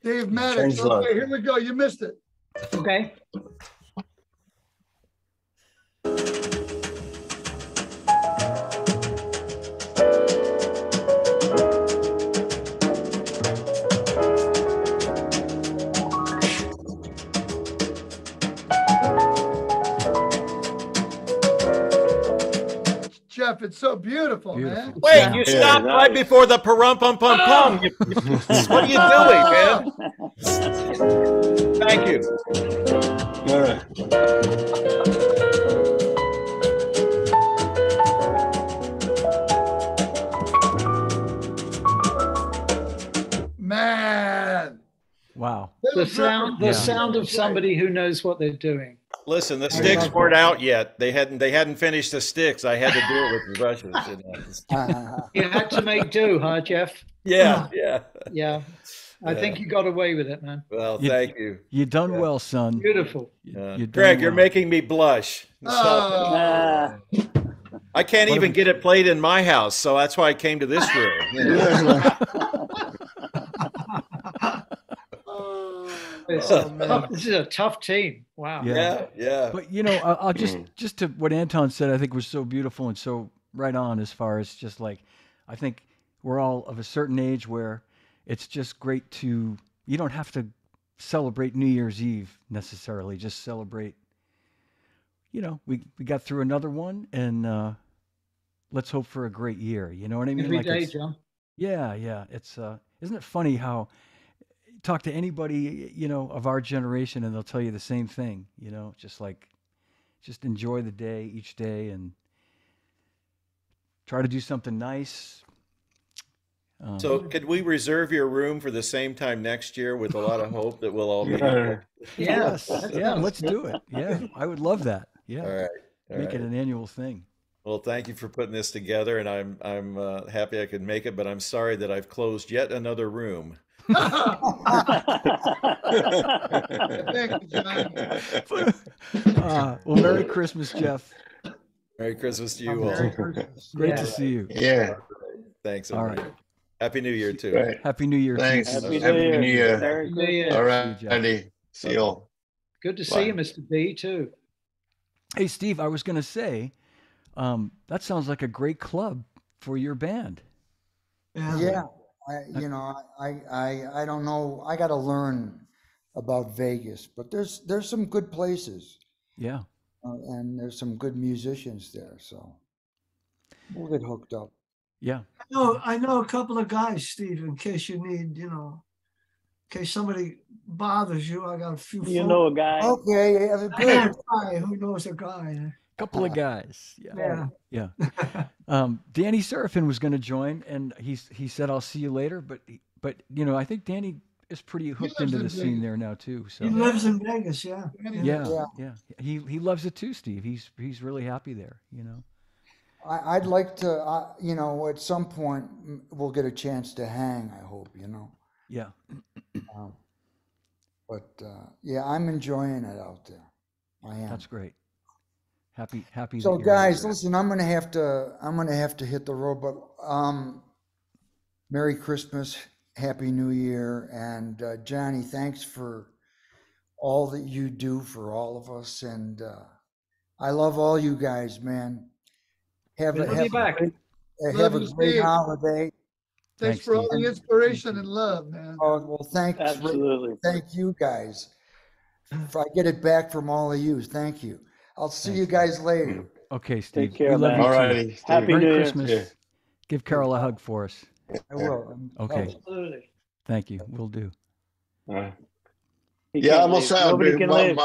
L: Dave Mattacks. Okay, here we go. You missed it.
N: Okay.
L: Jeff, it's so beautiful, man.
M: Wait, you stopped right before the parum-pum-pum-pum. What are you doing, man? Thank you.
I: All right.
L: Man.
D: Wow.
N: The sound of somebody who knows what they're doing.
M: Listen, the sticks weren't out yet. They hadn't finished the sticks. I had to do it with the brushes.
N: You had to make do, huh, Jeff?
M: Yeah.
N: I think you got away with it, man.
M: Well, thank you.
D: You done well, son.
N: Beautiful.
M: Greg, you're making me blush. I can't even get it played in my house, so that's why I came to this room.
N: This is a tough team. Wow.
M: Yeah.
D: But you know, I'll just to what Anton said, I think was so beautiful and so right on as far as just like, I think we're all of a certain age where it's just great to, you don't have to celebrate New Year's Eve necessarily, just celebrate, you know, we got through another one and let's hope for a great year. You know what I mean?
N: Every day, John.
D: Yeah. It's isn't it funny how talk to anybody, you know, of our generation and they'll tell you the same thing, you know, just enjoy the day, each day, and try to do something nice.
M: So could we reserve your room for the same time next year with a lot of hope that we'll all be here?
D: Yes. Yeah, let's do it. Yeah, I would love that. Yeah.
M: All right.
D: Make it an annual thing.
M: Well, thank you for putting this together, and I'm happy I could make it, but I'm sorry that I've closed yet another room.
L: Thank you, John.
D: Well, Merry Christmas, Jeff.
M: Merry Christmas to you all.
D: Great to see you.
I: Yeah.
M: Thanks.
D: All right.
M: Happy New Year too.
I: Right.
D: Happy New Year.
I: Thanks.
D: Happy
I: New Year.
N: Merry Christmas.
I: All right. See you all.
N: Good to see you, Mr. B, too.
D: Hey, Steve, I was going to say, that sounds like a great club for your band.
F: Yeah. I don't know. I got to learn about Vegas, but there's some good places.
D: Yeah.
F: And there's some good musicians there, so we'll get hooked up.
D: Yeah.
C: I know a couple of guys, Steve, in case you need, you know, in case somebody bothers you. I got a few.
A: You know a guy.
F: Okay. Yeah,
C: I got a guy. Who knows a guy?
D: Couple of guys. Yeah. Danny Serafin was going to join, and he said, "I'll see you later." But you know, I think Danny is pretty hooked into the scene there now too. So
C: he lives in Vegas. Yeah.
D: He loves it too, Steve. He's really happy there. You know.
F: I'd like to, you know, at some point we'll get a chance to hang. I hope, you know.
D: Yeah.
F: Yeah, I'm enjoying it out there. I am.
D: That's great. Happy.
F: So guys, listen, I'm gonna have to hit the road, but Merry Christmas, Happy New Year, and Johnny, thanks for all that you do for all of us, and I love all you guys, man. Have a great holiday.
L: Thanks for all the inspiration and love, man.
F: Oh, well, thanks.
A: Absolutely.
F: Thank you guys. If I get it back from all of you, thank you. I'll see you guys later.
D: Okay, Steve.
A: Take care,
D: we love
A: man.
D: you
I: All
D: too.
I: righty.
A: Happy
D: Merry
A: New Year.
D: Christmas.
I: Yeah.
D: Give Carol a hug for us.
F: I will.
D: Okay.
N: Absolutely.
D: Thank you. We'll do.
I: Yeah, I must say,
A: Nobody can leave.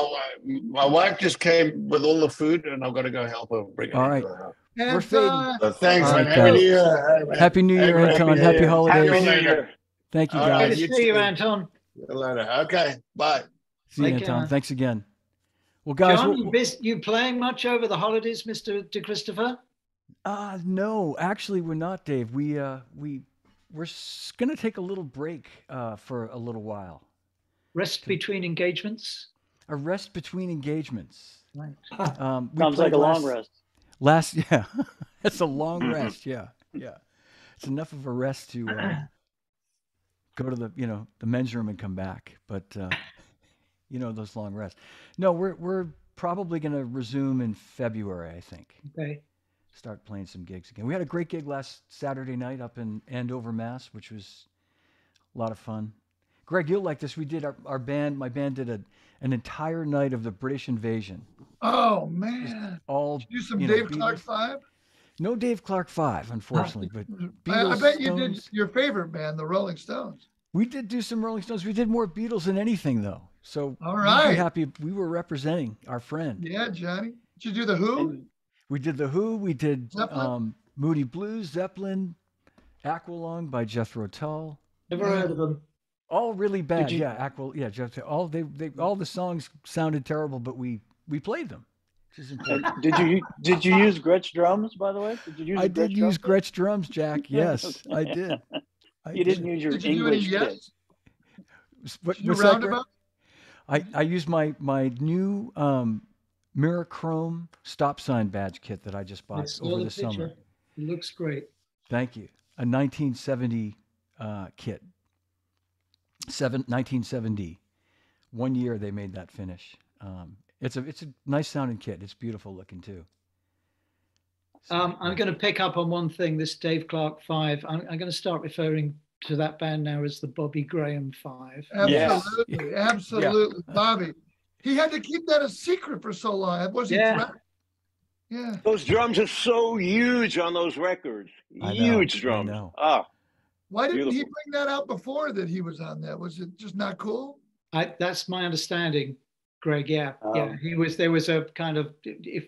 I: my wife just came with all the food, and I've got to go help her bring it.
D: All right.
I: into her house.
D: We're fading.
I: Thanks,
D: All
I: man.
D: right,
I: Happy
D: guys.
I: New Year.
D: Happy New Year, Anton. Happy holidays.
I: Happy New Year.
D: Thank you,
I: All right,
D: guys.
N: Good to see you, Anton.
I: Later. Okay, bye.
D: See you,
N: Take care,
D: Anton.
N: man.
D: Thanks again. Well, guys,
N: John, you playing much over the holidays, Mr. DeChristopher?
D: No, actually, we're not, Dave. We're going to take a little break for a little while.
N: Rest between engagements?
D: A rest between engagements.
N: Right.
A: Sounds like a long rest.
D: Yeah, it's a long rest. Yeah. It's enough of a rest to go to the men's room and come back. But those long rests. No, we're probably going to resume in February, I think.
N: Okay.
D: Start playing some gigs again. We had a great gig last Saturday night up in Andover, Mass, which was a lot of fun. Greg, you'll like this. We did my band did an entire night of the British invasion.
L: Oh man!
D: All
L: did you do some Dave Clark 5?
D: No Dave Clark 5, unfortunately, but
L: I bet you
D: Stones.
L: did your favorite band, the Rolling Stones.
D: We did do some Rolling Stones. We did more Beatles than anything, though. So
L: all right,
D: we'd be happy. We were representing our friend.
L: Yeah, Johnny. Did you do the Who?
D: We did the Who. We did Moody Blues, Zeppelin, Aqualung by Jethro Tull.
N: Never heard of them.
D: All really bad. Jethro. All the songs sounded terrible, but we played them. Which is important.
A: Did you use Gretsch drums, by the way?
D: I did use Gretsch drums, Jack. Yes, I did.
A: You didn't use your English kit.
D: What's that? I used my new Mirachrome stop sign badge kit that I just bought over the summer.
N: It looks great.
D: Thank you. A 1970 kit. 1970. 1 year they made that finish. It's a nice sounding kit. It's beautiful looking too.
N: So, I'm going to pick up on one thing. This Dave Clark 5. I'm going to start referring to that band now as the Bobby Graham 5.
L: Absolutely,
D: yes.
L: Absolutely, yeah. Bobby. He had to keep that a secret for so long. Was he?
N: Yeah.
L: Yeah.
K: Those drums are so huge on those records. Huge drums.
D: I know.
K: Oh.
L: Why didn't he bring that out before that he was on that? Was it just not cool?
N: That's my understanding, Greg. Yeah, yeah. There was a kind of if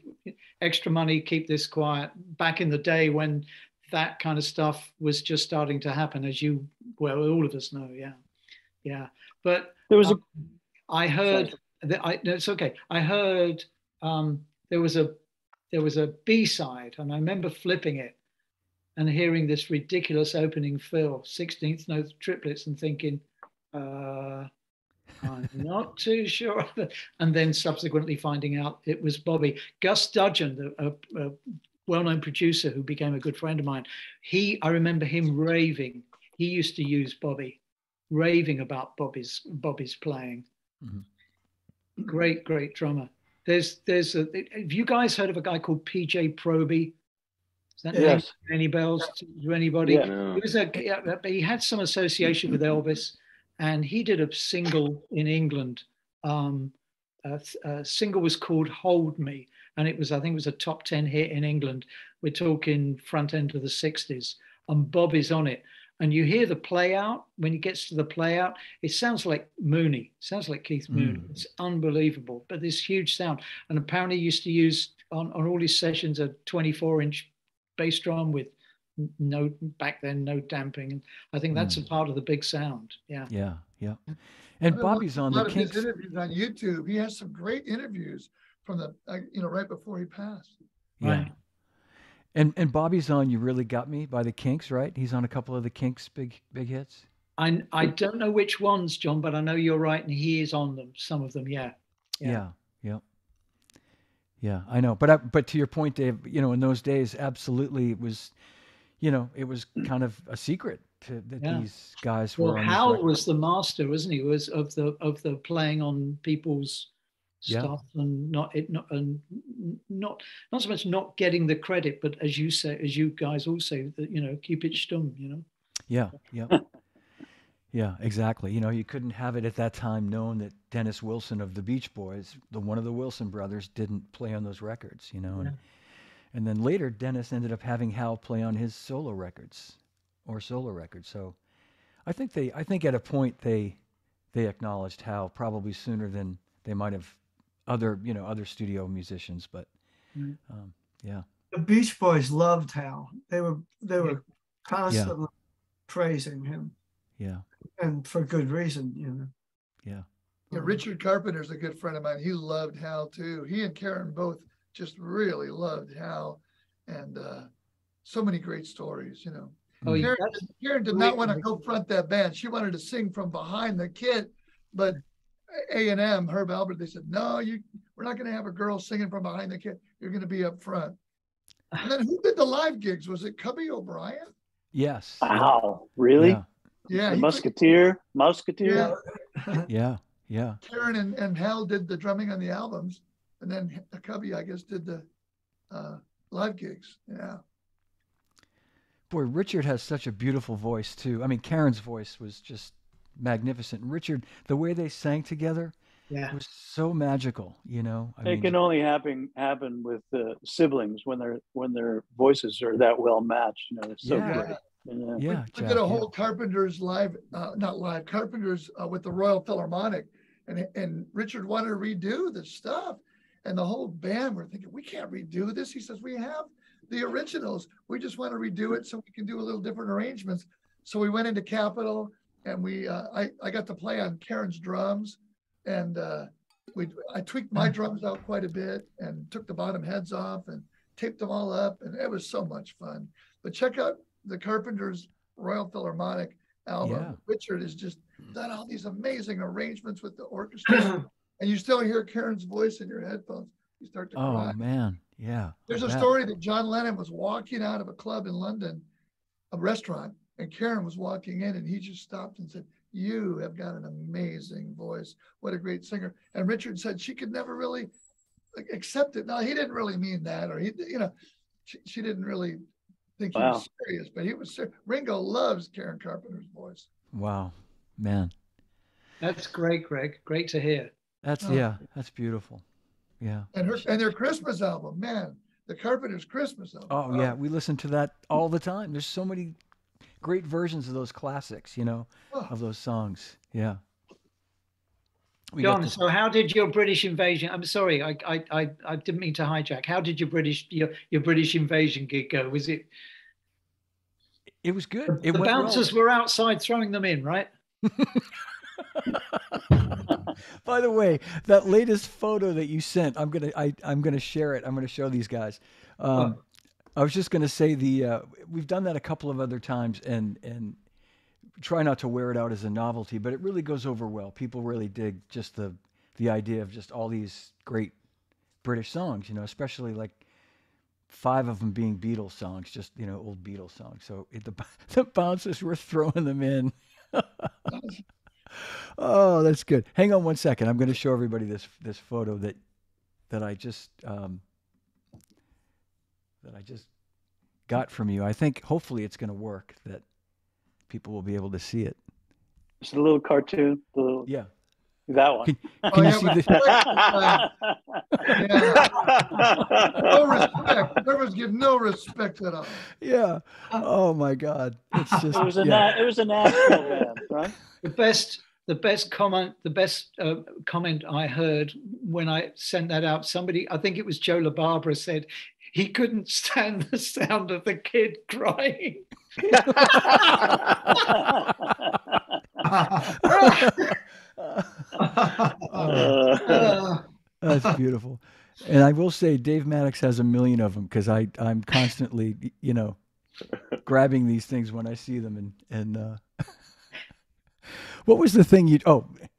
N: extra money, keep this quiet. Back in the day when that kind of stuff was just starting to happen, as all of us know. Yeah. But
A: there was
N: I heard that. No, it's okay. I heard there was a B-side, and I remember flipping it and hearing this ridiculous opening fill, 16th note triplets, and thinking, I'm not too sure. And then subsequently finding out it was Bobby. Gus Dudgeon, a well-known producer who became a good friend of mine, I remember him raving. He used to use Bobby, raving about Bobby's playing. Mm-hmm. Great drummer. Have you guys heard of a guy called PJ Proby? Is that name any bells to anybody?
A: Yeah, no.
N: He had some association with Elvis, and he did a single in England. A single was called "Hold Me," and I think it was a top 10 hit in England. We're talking front end of the 60s, and Bobby's on it. And you hear the play out. When he gets to the play out, it sounds like Mooney. It sounds like Keith Mooney. It's unbelievable. But this huge sound. And apparently he used to use on all his sessions a 24-inch bass drum with no damping. And I think that's a part of the big sound. Yeah.
D: And Bobby's on the Kinks.
L: His interviews on YouTube. He has some great interviews from the right before he passed.
D: Yeah.
N: Right.
D: And Bobby's on You Really Got Me by the Kinks, right? He's on a couple of the Kinks big hits.
N: I don't know which ones, John, but I know you're right, and he is on them. Some of them, yeah.
D: Yeah, I know. But to your point, Dave, in those days, absolutely, it was kind of a secret that these guys were.
N: Well, Hal was the master, wasn't he? Was of the playing on people's stuff and not so much not getting the credit, but as you guys all say, that keep it stum.
D: Yeah, exactly. You couldn't have it at that time known that Dennis Wilson of the Beach Boys, one of the Wilson brothers, didn't play on those records, and then later Dennis ended up having Hal play on his solo records. So I think at a point they acknowledged Hal probably sooner than they might have other studio musicians, but yeah.
C: The Beach Boys loved Hal. They were constantly praising him.
D: Yeah.
C: And for good reason, you know.
D: Yeah.
L: Yeah, Richard Carpenter's a good friend of mine. He loved Hal too. He and Karen both just really loved Hal, and so many great stories, you know.
N: Oh,
L: Karen did not want to go front that band. She wanted to sing from behind the kit, but A&M, Herb Albert, they said, no, we're not going to have a girl singing from behind the kit. You're going to be up front. And then who did the live gigs? Was it Cubby O'Brien?
D: Yes.
A: Wow, really?
D: Yeah.
L: Yeah.
A: The Musketeer.
D: Yeah. Yeah.
L: Karen and Hal did the drumming on the albums, and then Cubby, I guess, did the live gigs. Yeah.
D: Boy, Richard has such a beautiful voice too. I mean, Karen's voice was just magnificent. Richard, the way they sang together, was so magical. You know, I mean,
A: can only happen with siblings when their voices are that well matched. You know, it's so great.
D: Yeah,
L: we did a whole Carpenters live, not live, Carpenters with the Royal Philharmonic, and Richard wanted to redo the stuff, and the whole band were thinking, we can't redo this. He says, we have the originals. We just want to redo it so we can do a little different arrangements. So we went into Capitol, and I got to play on Karen's drums, and I tweaked my drums out quite a bit and took the bottom heads off and taped them all up, and it was so much fun. But check out the Carpenters Royal Philharmonic album.
D: Yeah.
L: Richard has just done all these amazing arrangements with the orchestra, and you still hear Karen's voice in your headphones. You start to cry.
D: Oh man, yeah.
L: There's a story that John Lennon was walking out of a club in London, a restaurant, and Karen was walking in, and he just stopped and said, "You have got an amazing voice. What a great singer." And Richard said she could never really accept it. Now, he didn't really mean that, or she didn't really think he was serious, but he was serious. Ringo loves Karen Carpenter's voice.
D: Wow, man.
N: That's great, Greg. Great to hear.
D: That's that's beautiful. Yeah.
L: And their Christmas album, man, the Carpenters' Christmas album.
D: Oh yeah, we listen to that all the time. There's so many great versions of those classics, you know, of those songs. Yeah.
N: John, so how did your British invasion? I'm sorry, I didn't mean to hijack. How did your British invasion gig go? Was it?
D: It was good.
N: The bouncers were outside throwing them in, right?
D: By the way, that latest photo that you sent, I'm gonna share it. I'm gonna show these guys. I was just gonna say we've done that a couple of other times, and try not to wear it out as a novelty, but it really goes over well. People really dig just the idea of just all these great British songs, you know, especially like 5 of them being Beatles songs, just, you know, old Beatles songs. So the bouncers were throwing them in. Oh, that's good. Hang on one second. I'm going to show everybody this photo that I just got from you. I think hopefully it's going to work, that people will be able to see it.
A: It's a little cartoon. That one.
D: Can you see this?
L: No respect. Nervous give no respect at all.
D: Yeah. Oh my God. It's just.
A: It was a Nashville band, right?
N: The best comment I heard when I sent that out. Somebody, I think it was Joe LaBarbera, said he couldn't stand the sound of the kid crying.
D: That's beautiful. And I will say Dave Mattacks has 1 million of them, because I'm constantly, you know, grabbing these things when I see them. And what was the thing you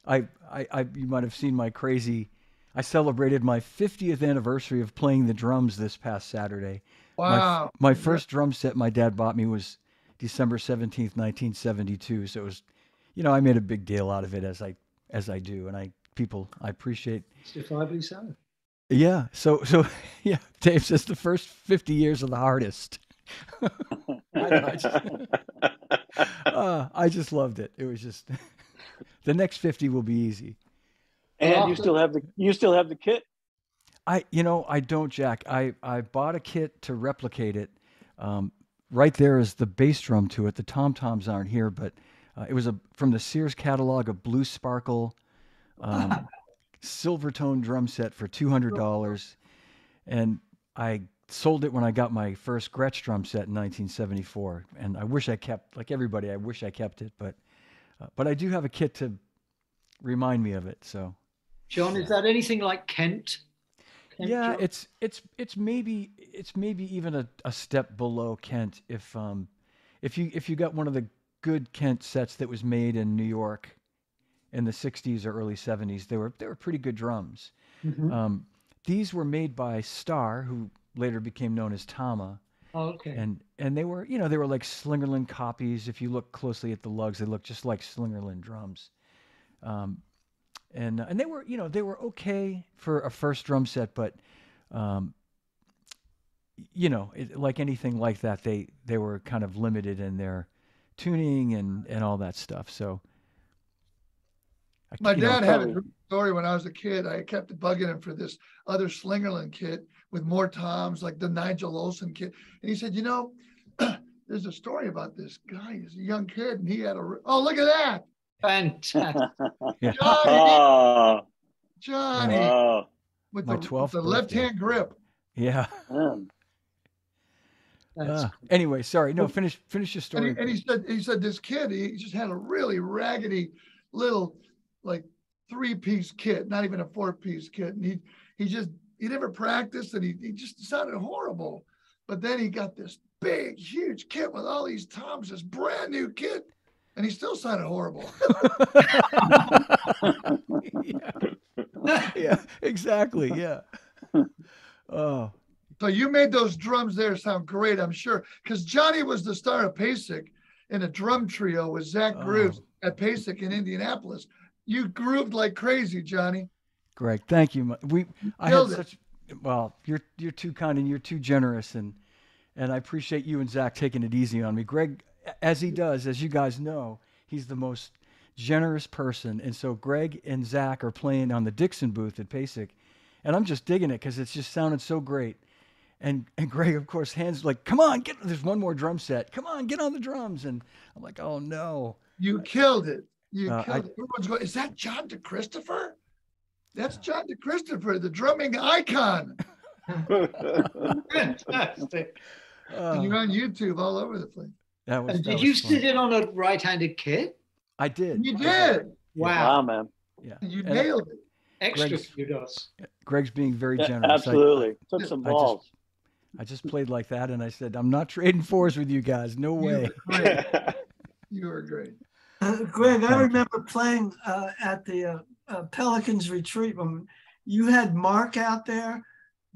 D: might have seen my crazy. I celebrated my 50th anniversary of playing the drums this past Saturday.
L: Wow.
D: My first drum set my dad bought me was December 17th, 1972. So it was, you know, I made a big deal out of it, as I do, and I appreciate.
N: Justifiably so.
D: Yeah. So yeah. Dave says the first 50 years are the hardest. I just loved it. It was just the next 50 will be easy.
A: And you still have the kit?
D: I don't, Jack. I bought a kit to replicate it. Right there is the bass drum to it. The tom-toms aren't here, but it was from the Sears catalog, a blue sparkle silver tone drum set for $200. And I sold it when I got my first Gretsch drum set in 1974, and I wish I kept, like everybody, I wish I kept it, but I do have a kit to remind me of it. So,
N: John, is that anything like Kent?
D: Yeah,
N: drum?
D: it's maybe even a step below Kent. If you got one of the good Kent sets that was made in New York in the 60s or early 70s, they were pretty good drums.
N: Mm-hmm.
D: These were made by Starr, who later became known as Tama.
N: Oh, okay.
D: And they were, they were like Slingerland copies. If you look closely at the lugs, they look just like Slingerland drums. And they were, they were okay for a first drum set, but like anything like that, they were kind of limited in their tuning and all that stuff. So
L: my dad had a story when I was a kid. I kept bugging him for this other Slingerland kit with more toms, like the Nigel Olsen kit. And he said, there's a story about this guy. He's a young kid, and he had oh, look at that.
N: Fantastic.
L: Johnny. With
D: my
L: the
D: 12th
L: left-hand grip.
D: Yeah. Anyway, sorry. No, finish your story.
L: And he said this kid, he just had a really raggedy little, like, 3-piece kit, not even a 4-piece kit. And he never practiced, and he just sounded horrible. But then he got this big, huge kit with all these toms, this brand new kit, and he still sounded horrible.
D: Yeah, exactly. Yeah. Oh.
L: So you made those drums there sound great, I'm sure, because Johnny was the star of PASIC in a drum trio with Zach Grooves at PASIC in Indianapolis. You grooved like crazy, Johnny.
D: Greg, thank you. You're too kind and you're too generous, and I appreciate you and Zach taking it easy on me. Greg, as he does, as you guys know, he's the most generous person, and so Greg and Zach are playing on the Dixon booth at PASIC, and I'm just digging it because it's just sounded so great. And Greg, of course, hands like, come on, there's one more drum set. Come on, get on the drums. And I'm like, oh no.
L: You killed it. You killed it. Everyone's going, is that John DeChristopher? That's John DeChristopher, the drumming icon. Fantastic. And you're on YouTube all over the place.
N: Did you sit in on a right-handed kit?
D: I did.
L: You did.
N: Wow,
A: man.
D: Yeah.
L: You nailed it.
N: Extra kudos.
D: Greg's being very generous.
A: Absolutely. Took some balls.
D: I just played like that, and I said, I'm not trading fours with you guys. No way.
L: You were great.
C: Greg, I remember playing at the Pelicans retreat when you had Mark out there.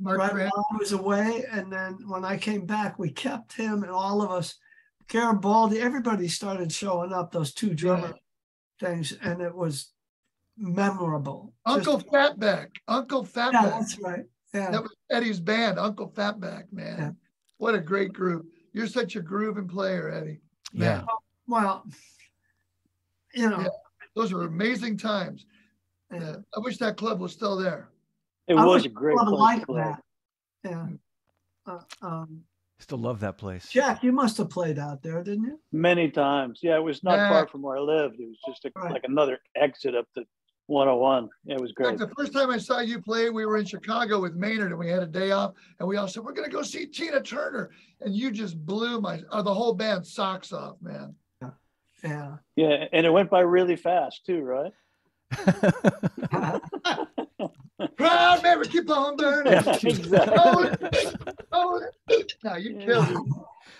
C: Right while I was away, and then when I came back, we kept him, and all of us, Garibaldi, everybody started showing up, those two drummer things, and it was memorable.
L: Uncle Fatback.
C: Yeah, that's right. Yeah.
L: That was Eddie's band, Uncle Fatback, man. Yeah. What a great group. You're such a grooving player, Eddie. Man.
D: Yeah.
C: Well,
L: those were amazing times. I wish that club was still there.
A: It was a great place
C: like that. Yeah.
D: Still love that place.
C: Jack, you must have played out there, didn't you?
A: Many times. Yeah, it was not far from where I lived. It was just like another exit up to 101. It was great.
L: The first time I saw you play, we were in Chicago with Maynard, and we had a day off, and we all said, we're going to go see Tina Turner. And you just blew the whole band's socks off, man.
C: Yeah.
A: Yeah, and it went by really fast too, right?
L: Proud memory, keep on burning.
A: Yeah, exactly.
L: No, you killed it.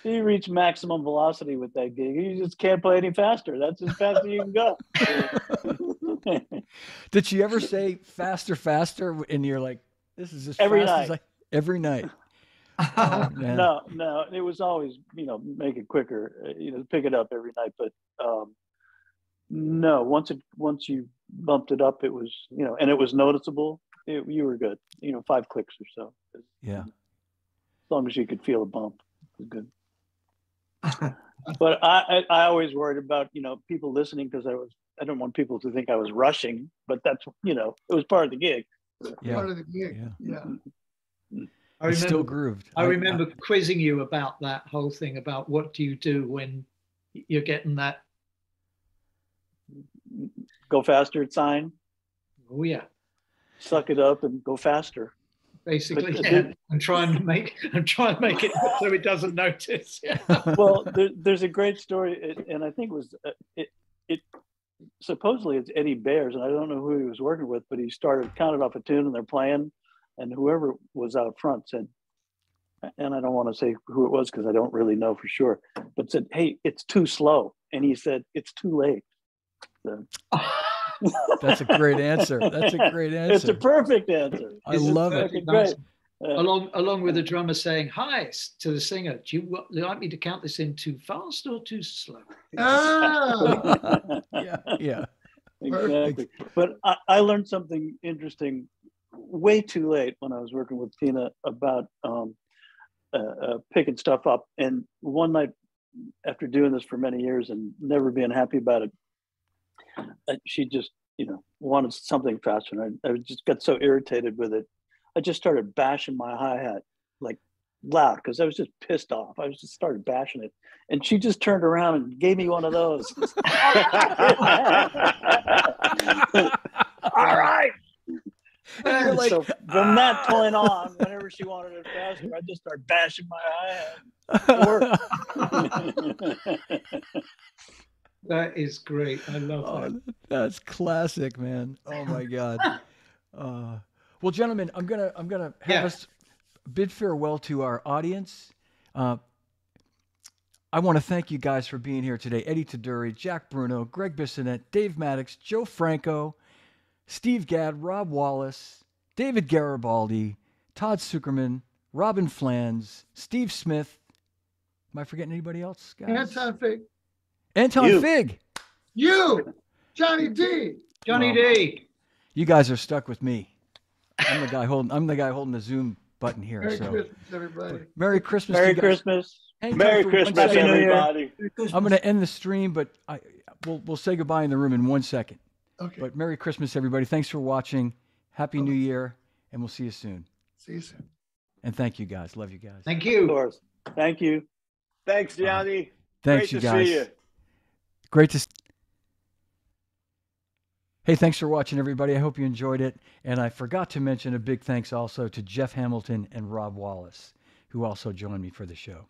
A: You reach maximum velocity with that gig. You just can't play any faster. That's as fast as you can go.
D: Did she ever say faster, faster? And you're like, this is as
A: every
D: fast
A: night.
D: as every night.
A: Oh, no, it was always, make it quicker, pick it up every night. But no, once you bumped it up, it was, and it was noticeable. You were good, 5 clicks or so.
D: Yeah.
A: As long as you could feel a bump, it was good. But I always worried about, people listening because I don't want people to think I was rushing, but that's, it was part of the gig.
D: Yeah.
L: Part of the gig. Yeah.
D: I still grooved.
N: I remember quizzing you about that whole thing about what do you do when you're getting that
A: go faster sign.
N: Oh yeah.
A: Suck it up and go faster.
N: basically. Yeah. And try and make it so it doesn't notice. Yeah.
A: Well, there's a great story, and I think it was supposedly it's Eddie Bears, and I don't know who he was working with, but he counted off a tune, and they're playing, and whoever was out front said, and I don't want to say who it was because I don't really know for sure, but said, "Hey, it's too slow," and he said, "It's too late." So.
D: That's a great answer. That's a great answer.
A: It's a perfect answer.
D: I love it.
A: Great.
N: Along with the drummer saying hi to the singer, do you like me to count this in too fast or too slow?
D: Yeah.
A: Exactly. But I learned something interesting way too late when I was working with Tina about picking stuff up. And one night, after doing this for many years and never being happy about it, she just, wanted something faster. And I just got so irritated with it. I just started bashing my hi-hat like loud because I was just pissed off. I just started bashing it. And she just turned around and gave me one of those. All right. And so from that point on, whenever she wanted it faster, I just started bashing my hi-hat. It worked.
N: That is great. I love that.
D: That's classic, man. Oh my God. Well, gentlemen, I'm gonna have us bid farewell to our audience. I want to thank you guys for being here today. Eddie Tuduri, Jack Bruno, Gregg Bissonette, Dave Mattacks, Joe Franco, Steve Gadd, Rob Wallis, David Garibaldi, Todd Sucherman, Robyn Flans, Steve Smith. Am I forgetting anybody else, guys?
L: Anton Fig.
D: Anton Fig.
L: You, Johnny D.
N: Johnny D.
D: You guys are stuck with me. I'm the guy holding the Zoom button here.
L: Merry Christmas, everybody.
D: Merry Christmas.
A: Merry Christmas.
K: Merry Christmas, everybody.
D: I'm going to end the stream, but we'll say goodbye in the room in 1 second.
L: Okay.
D: But Merry Christmas, everybody. Thanks for watching. Happy New Year, and we'll see you soon.
L: See you soon.
D: And thank you, guys. Love you guys.
N: Thank you.
A: Of course. Thank you.
K: Thanks, Gianni.
D: Thanks,
K: Great
D: you
K: to
D: guys.
K: see you.
D: Great to. Hey, thanks for watching, everybody. I hope you enjoyed it. And I forgot to mention a big thanks also to Jeff Hamilton and Rob Wallis, who also joined me for the show.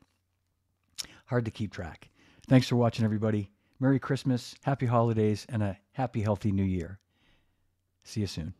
D: Hard to keep track. Thanks for watching, everybody. Merry Christmas, happy holidays, and a happy, healthy New Year. See you soon.